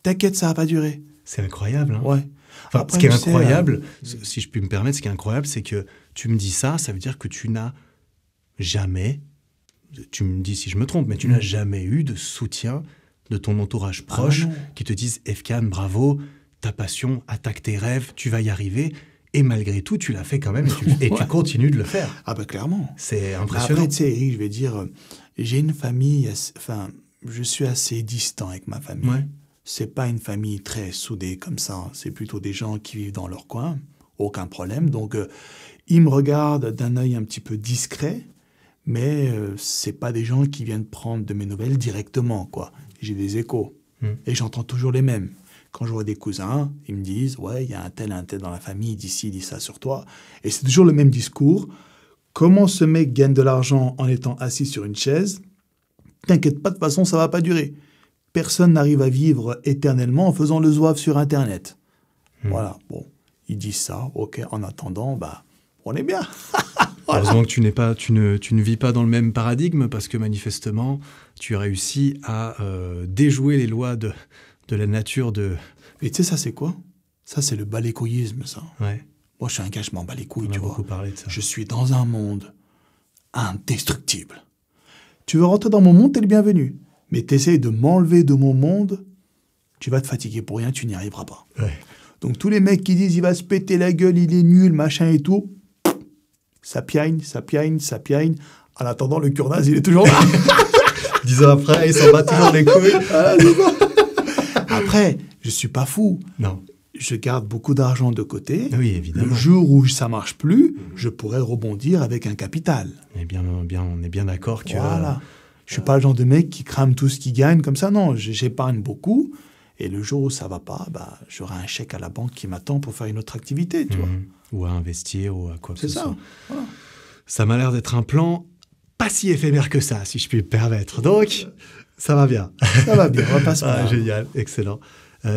T'inquiète, ça va pas durer. C'est incroyable, hein. Ouais. Enfin, Après, ce qui est je sais, incroyable, si je puis me permettre, ce qui est incroyable, c'est que tu me dis ça, ça veut dire que tu n'as jamais, tu me dis si je me trompe, mais tu n'as jamais eu de soutien de ton entourage proche non. qui te disent « Efkan, bravo, ta passion, attaque tes rêves, tu vas y arriver ». Et malgré tout, tu l'as fait quand même et tu continues de le faire. Ah bah clairement. C'est Mais impressionnant. après, tu sais, Eric, je vais dire, j'ai une famille, enfin, je suis assez distant avec ma famille. Ouais. C'est pas une famille très soudée comme ça. C'est plutôt des gens qui vivent dans leur coin. Aucun problème. Donc, ils me regardent d'un œil un petit peu discret, mais c'est pas des gens qui viennent prendre de mes nouvelles directement, quoi. J'ai des échos. Et j'entends toujours les mêmes. Quand je vois des cousins, ils me disent « Ouais, il y a un tel dans la famille, il dit ci, il dit ça sur toi. » Et c'est toujours le même discours. Comment ce mec gagne de l'argent en étant assis sur une chaise? T'inquiète pas, de toute façon, ça va pas durer. Personne n'arrive à vivre éternellement en faisant le zouave sur Internet. Voilà, bon, ils disent ça, ok, en attendant, bah, on est bien. Voilà. Heureusement que tu ne vis pas dans le même paradigme, parce que manifestement, tu as réussi à déjouer les lois de la nature de... Et tu sais, ça c'est quoi? Ça c'est le balécoïsme, ça. Ouais, Moi je suis un gars, je m'en bats les couilles, on a tu vois. beaucoup parlé de ça. Je suis dans un monde indestructible. Tu veux rentrer dans mon monde, t'es le bienvenu. Mais t'essayes de m'enlever de mon monde, tu vas te fatiguer pour rien, tu n'y arriveras pas. Ouais. Donc tous les mecs qui disent il va se péter la gueule, il est nul, machin et tout, ça piagne, ça piagne, ça piagne. En attendant, le cure-naze, il est toujours là. 10 ans après, il s'en bat toujours les couilles. Après, je suis pas fou. Non. Je garde beaucoup d'argent de côté. Oui, Le évidemment. jour où ça marche plus, je pourrais rebondir avec un capital. On est bien d'accord que... Voilà. Je suis pas le genre de mec qui crame tout ce qu'il gagne comme ça. Non, j'épargne beaucoup. Et le jour où ça va pas, bah, j'aurai un chèque à la banque qui m'attend pour faire une autre activité, tu vois. Ou à investir, ou à quoi que ce C'est ça. soit. Voilà. Ça m'a l'air d'être un plan pas si éphémère que ça, si je puis me permettre. Donc, ça va bien. Ça va bien, on va pas se Ah, plaindre. génial, excellent.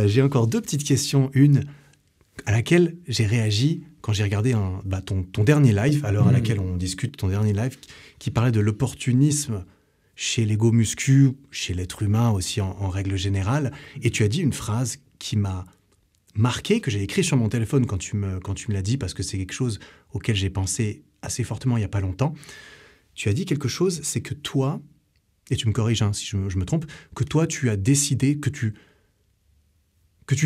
J'ai encore 2 petites questions. Une à laquelle j'ai réagi quand j'ai regardé ton dernier live, à l'heure à laquelle on discute, ton dernier live, qui parlait de l'opportunisme chez l'ego muscu, chez l'être humain aussi en règle générale. Et tu as dit une phrase qui m'a marqué, que j'ai écrit sur mon téléphone quand tu me l'as dit, parce que c'est quelque chose auquel j'ai pensé assez fortement il n'y a pas longtemps. Tu as dit quelque chose, c'est que toi, et tu me corriges si je me trompe, que toi tu as décidé que tu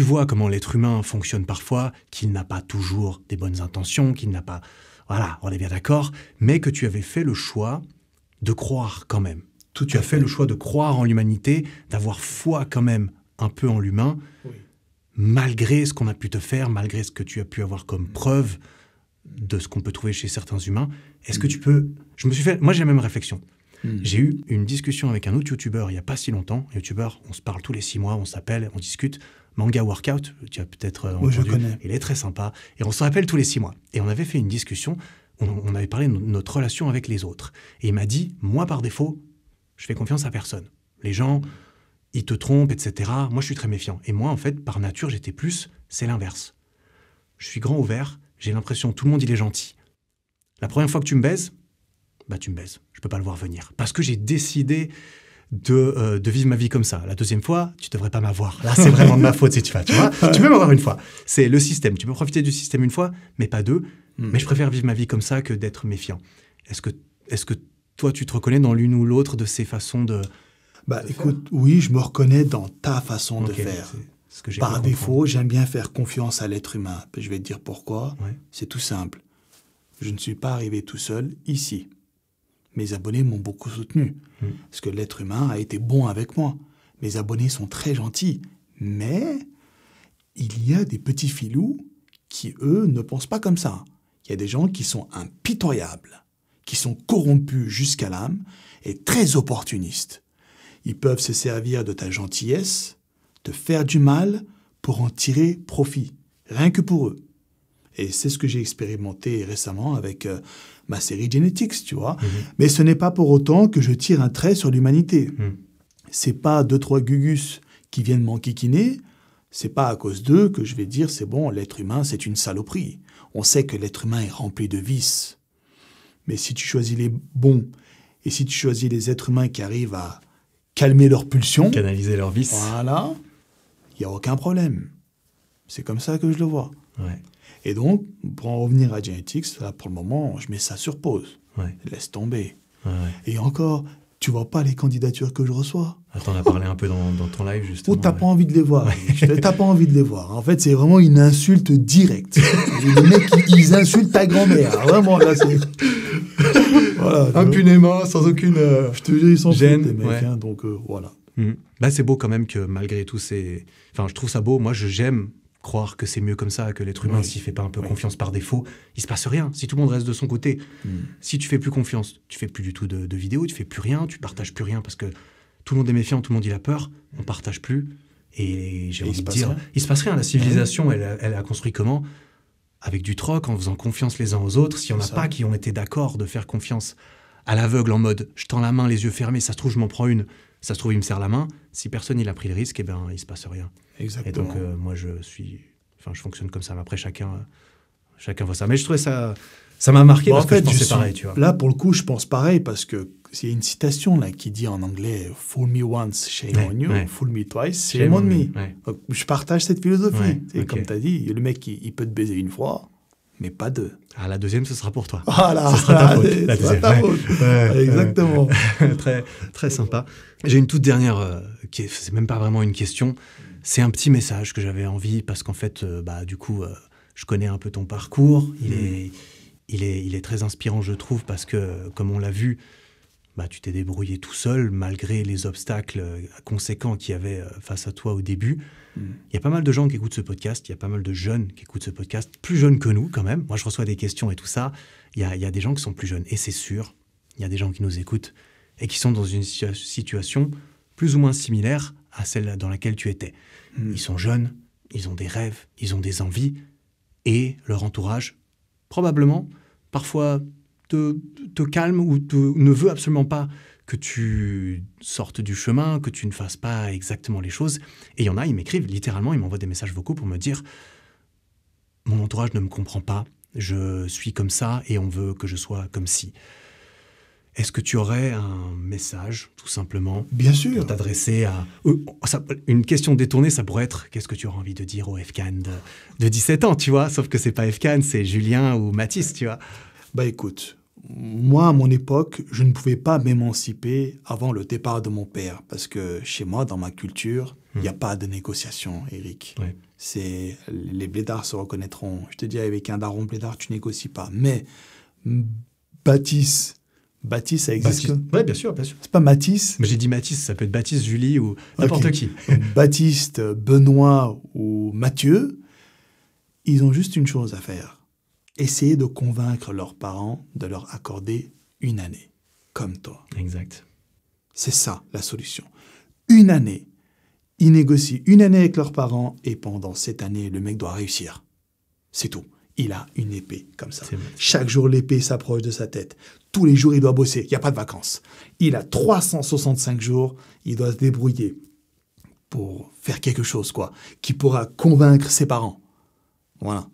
vois comment l'être humain fonctionne parfois, qu'il n'a pas toujours des bonnes intentions, qu'il n'a pas... Voilà, on est bien d'accord, mais que tu avais fait le choix de croire quand même. Tu as fait le choix de croire en l'humanité, d'avoir foi quand même un peu en l'humain, Oui. malgré ce qu'on a pu te faire, malgré ce que tu as pu avoir comme preuve de ce qu'on peut trouver chez certains humains. Est-ce que tu peux... Moi, j'ai la même réflexion. J'ai eu une discussion avec un autre youtubeur il n'y a pas si longtemps. Un youtubeur, on se parle tous les 6 mois, on s'appelle, on discute. Manga Workout, tu as peut-être Oui, entendu. je connais. Il est très sympa. Et on se rappelle tous les 6 mois. Et on avait fait une discussion, on avait parlé de notre relation avec les autres. Et il m'a dit, moi par défaut, je fais confiance à personne. Les gens, ils te trompent, etc. Moi, je suis très méfiant. Et moi, en fait, par nature, c'est l'inverse. Je suis grand ouvert, j'ai l'impression que tout le monde, il est gentil. La première fois que tu me baises, bah tu me baises. Je peux pas le voir venir. Parce que j'ai décidé de vivre ma vie comme ça. La deuxième fois, tu devrais pas m'avoir. Là, c'est vraiment de ma faute si tu vas, tu vois. Tu peux m'avoir une fois. C'est le système. Tu peux profiter du système une fois, mais pas 2. Mais je préfère vivre ma vie comme ça que d'être méfiant. Est-ce que toi, tu te reconnais dans l'une ou l'autre de ces façons de Écoute, oui, je me reconnais dans ta façon de Ok, faire. c'est ce que j'ai Par pu défaut, j'aime bien faire confiance à l'être humain. Je vais te dire pourquoi. Ouais. C'est tout simple. Je ne suis pas arrivé tout seul ici. Mes abonnés m'ont beaucoup soutenu. Parce que l'être humain a été bon avec moi. Mes abonnés sont très gentils. Mais il y a des petits filous qui, eux, ne pensent pas comme ça. Il y a des gens qui sont impitoyables, qui sont corrompus jusqu'à l'âme et très opportunistes. Ils peuvent se servir de ta gentillesse, te faire du mal pour en tirer profit, rien que pour eux. Et c'est ce que j'ai expérimenté récemment avec ma série Genetics, tu vois. Mais ce n'est pas pour autant que je tire un trait sur l'humanité. C'est pas 2-3 gugus qui viennent m'enquiquiner. C'est pas à cause d'eux que je vais dire c'est bon, l'être humain c'est une saloperie. On sait que l'être humain est rempli de vices. Mais si tu choisis les bons et si tu choisis les êtres humains qui arrivent à calmer leurs pulsions, canaliser leur vice. voilà, il n'y a aucun problème. C'est comme ça que je le vois. Ouais. Et donc, pour en revenir à Genetics, là, pour le moment, je mets ça sur pause. Ouais. Laisse tomber. Ouais. Et encore, tu vois pas les candidatures que je reçois. Attends, on a parlé un peu dans ton live, justement. Ou t'as pas envie de les voir. T'as pas envie de les voir. En fait, c'est vraiment une insulte directe. Les mecs, ils insultent ta grand-mère. Vraiment, là, c'est... Voilà, impunément, sans aucune je te dis, ils s'en gêne. foutent, les mecs. Ouais. Hein, donc, voilà. Bah, c'est beau quand même que malgré tout ces... Enfin, je trouve ça beau. Moi, j'aime croire que c'est mieux comme ça, que l'être humain, s'il fait pas un peu confiance par défaut, il se passe rien. Si tout le monde reste de son côté, si tu fais plus confiance, tu fais plus du tout de vidéos, tu fais plus rien, tu partages plus rien parce que tout le monde est méfiant, tout le monde il a peur, on partage plus. Et j'ai envie de dire, il se passe rien. La civilisation, elle a construit comment ? Avec du troc, en faisant confiance les uns aux autres. Si on n'a pas qui ont été d'accord de faire confiance à l'aveugle en mode je tends la main, les yeux fermés, ça se trouve je m'en prends une, ça se trouve il me serre la main. Si personne il a pris le risque, eh ben il se passe rien. Exactement. Et donc moi je fonctionne comme ça. Mais après chacun voit ça. Mais je trouvais ça m'a marqué parce que je pensais pareil, tu vois. Là pour le coup je pense pareil parce que c'est une citation là qui dit en anglais fool me once, shame on you, fool me twice, shame on me. Donc, je partage cette philosophie. Comme tu as dit, le mec il peut te baiser une fois, mais pas deux. Ah, la deuxième, ce sera pour toi. Voilà, ce sera ta faute. La deuxième. Ta faute. Exactement. Très, très sympa. J'ai une toute dernière, c'est même pas vraiment une question. C'est un petit message que j'avais envie, parce qu'en fait, du coup, je connais un peu ton parcours. Il est très inspirant, je trouve, parce que, comme on l'a vu, tu t'es débrouillé tout seul, malgré les obstacles conséquents qu'il y avait face à toi au début. Il y a pas mal de gens qui écoutent ce podcast, il y a pas mal de jeunes qui écoutent ce podcast, plus jeunes que nous quand même. Moi, je reçois des questions et tout ça. Il y a des gens qui sont plus jeunes, et c'est sûr, il y a des gens qui nous écoutent et qui sont dans une situation plus ou moins similaire à celle dans laquelle tu étais. Ils sont jeunes, ils ont des rêves, ils ont des envies, et leur entourage, probablement, parfois te calme ou ne veut absolument pas que tu sortes du chemin, que tu ne fasses pas exactement les choses. Et il y en a, ils m'écrivent littéralement, ils m'envoient des messages vocaux pour me dire « Mon entourage ne me comprend pas, je suis comme ça et on veut que je sois comme ci. » Est-ce que tu aurais un message, tout simplement, bien sûr, pour t'adresser à... Une question détournée, ça pourrait être « Qu'est-ce que tu aurais envie de dire au FKN de 17 ans ?» tu vois, sauf que c'est pas FKN, c'est Julien ou Mathis, tu vois. Écoute, moi, à mon époque, je ne pouvais pas m'émanciper avant le départ de mon père, parce que chez moi, dans ma culture, il n'y a pas de négociation, Eric. Ouais. Les blédards se reconnaîtront. Je te dis, avec un daron blédard, tu négocies pas. Mais Baptiste, ça existe. Oui, bien sûr, bien sûr. C'est pas Mathis. Mais j'ai dit Mathis, ça peut être Baptiste, Julie ou n'importe qui. Baptiste, Benoît ou Mathieu, ils ont juste une chose à faire. Essayer de convaincre leurs parents de leur accorder une année, comme toi. Exact. C'est ça, la solution. Une année. Ils négocient une année avec leurs parents et pendant cette année, le mec doit réussir. C'est tout. Il a une épée comme ça. Chaque jour, l'épée s'approche de sa tête. Tous les jours, il doit bosser. Il n'y a pas de vacances. Il a 365 jours. Il doit se débrouiller pour faire quelque chose, qui pourra convaincre ses parents. Voilà.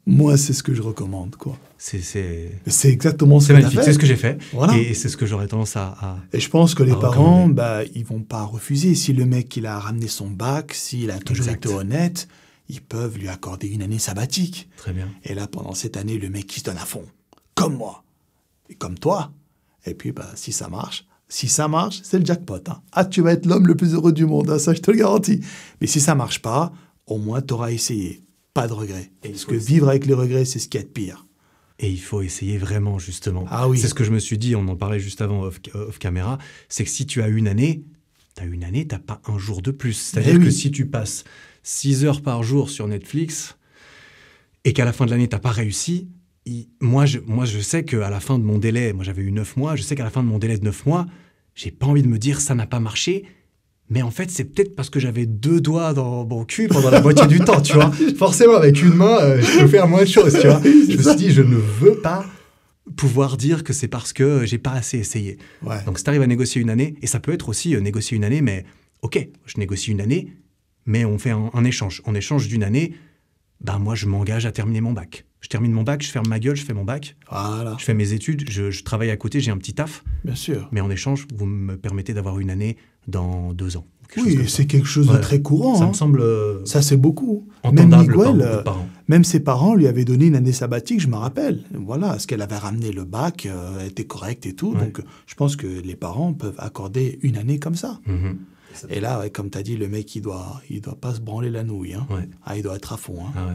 Moi, c'est ce que je recommande, C'est exactement ce que tu as fait. C'est ce que j'ai fait. Voilà. Et c'est ce que j'aurais tendance à Et je pense que les parents, ils vont pas refuser. Si le mec, il a ramené son bac, s'il a toujours été honnête, ils peuvent lui accorder une année sabbatique. Très bien. Et là, pendant cette année, le mec, il se donne à fond. Comme moi. Et comme toi. Et puis, bah, si ça marche, c'est le jackpot. Hein. Ah, tu vas être l'homme le plus heureux du monde, hein, ça je te le garantis. Mais si ça marche pas, au moins tu auras essayé. Pas de regrets. Parce que vivre avec les regrets, c'est ce qu'il y a de pire. Et il faut essayer vraiment, justement. Ah oui. C'est ce que je me suis dit, on en parlait juste avant off caméra, c'est que si tu as une année, t'as pas un jour de plus. C'est-à-dire que si tu passes 6 heures par jour sur Netflix et qu'à la fin de l'année, t'as pas réussi, moi, je sais qu'à la fin de mon délai, moi j'avais eu 9 mois, je sais qu'à la fin de mon délai de 9 mois, j'ai pas envie de me dire ça n'a pas marché. Mais en fait, c'est peut-être parce que j'avais 2 doigts dans mon cul pendant la moitié du temps, tu vois. Forcément, avec une main, je peux faire moins de choses, tu vois. Je me suis dit, je ne veux pas pouvoir dire que c'est parce que j'ai pas assez essayé. Ouais. Donc, si tu arrives à négocier une année, et ça peut être aussi négocier une année, mais OK, je négocie une année, mais on fait un échange. En échange d'une année, ben moi, je m'engage à terminer mon bac. Je termine mon bac, je ferme ma gueule, je fais mon bac. Voilà. Je fais mes études, je travaille à côté, j'ai un petit taf. Bien sûr. Mais en échange, vous me permettez d'avoir une année dans 2 ans. Oui, c'est quelque chose de très courant. Ça hein. me semble ça, c'est beaucoup. entendable même par Miguel, beaucoup de parents. même ses parents lui avaient donné une année sabbatique, je me rappelle. Voilà, parce qu'elle avait ramené le bac, elle était correcte et tout. Ouais. Donc, je pense que les parents peuvent accorder une année comme ça. Mhm. Et là, ouais, comme tu as dit, le mec, il doit pas se branler la nouille. Hein. Ouais. Ah, il doit être à fond. Hein. Ah ouais.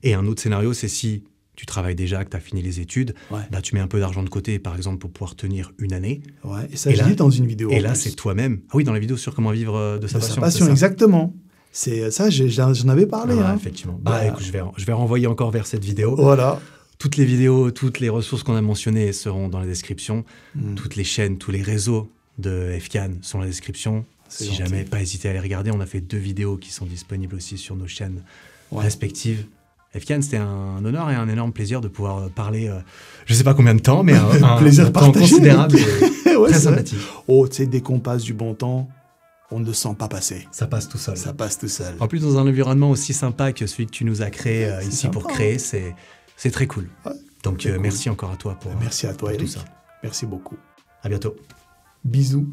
Et un autre scénario, c'est si tu travailles déjà, que tu as fini les études, Ouais. bah, tu mets un peu d'argent de côté, par exemple, pour pouvoir tenir une année. Ouais. Et ça, Et je là- dis dans une vidéo. Et en là, plus. c'est toi-même. Ah oui, dans la vidéo sur comment vivre de sa De sa passion. passion, c'est ça. exactement. C'est ça, j'en avais parlé. Ah ouais, hein. effectivement. Bah, Bah, écoute, je vais renvoyer encore vers cette vidéo. Voilà. Toutes les vidéos, toutes les ressources qu'on a mentionnées seront dans la description. Mm. Toutes les chaînes, tous les réseaux de FCAN sont dans la description. C'est Si gentil. jamais, pas hésiter à les regarder. On a fait 2 vidéos qui sont disponibles aussi sur nos chaînes Ouais. respectives. FCAN, c'était un honneur et un énorme plaisir de pouvoir parler, je sais pas combien de temps, mais un Plaisir temps partagé. considérable et Ouais, très c'est vrai. sympathique. Oh, tu sais, dès qu'on passe du bon temps, on ne le sent pas passer. Ça passe tout seul. Ça passe tout seul. En plus, dans un environnement aussi sympa que celui que tu nous as créé C'est ici sympa, pour hein. créer, c'est très cool. Ouais, Donc, c'est cool. merci encore à toi pour, Merci à toi, pour tout Eric. ça. Merci beaucoup. À bientôt. Bisous.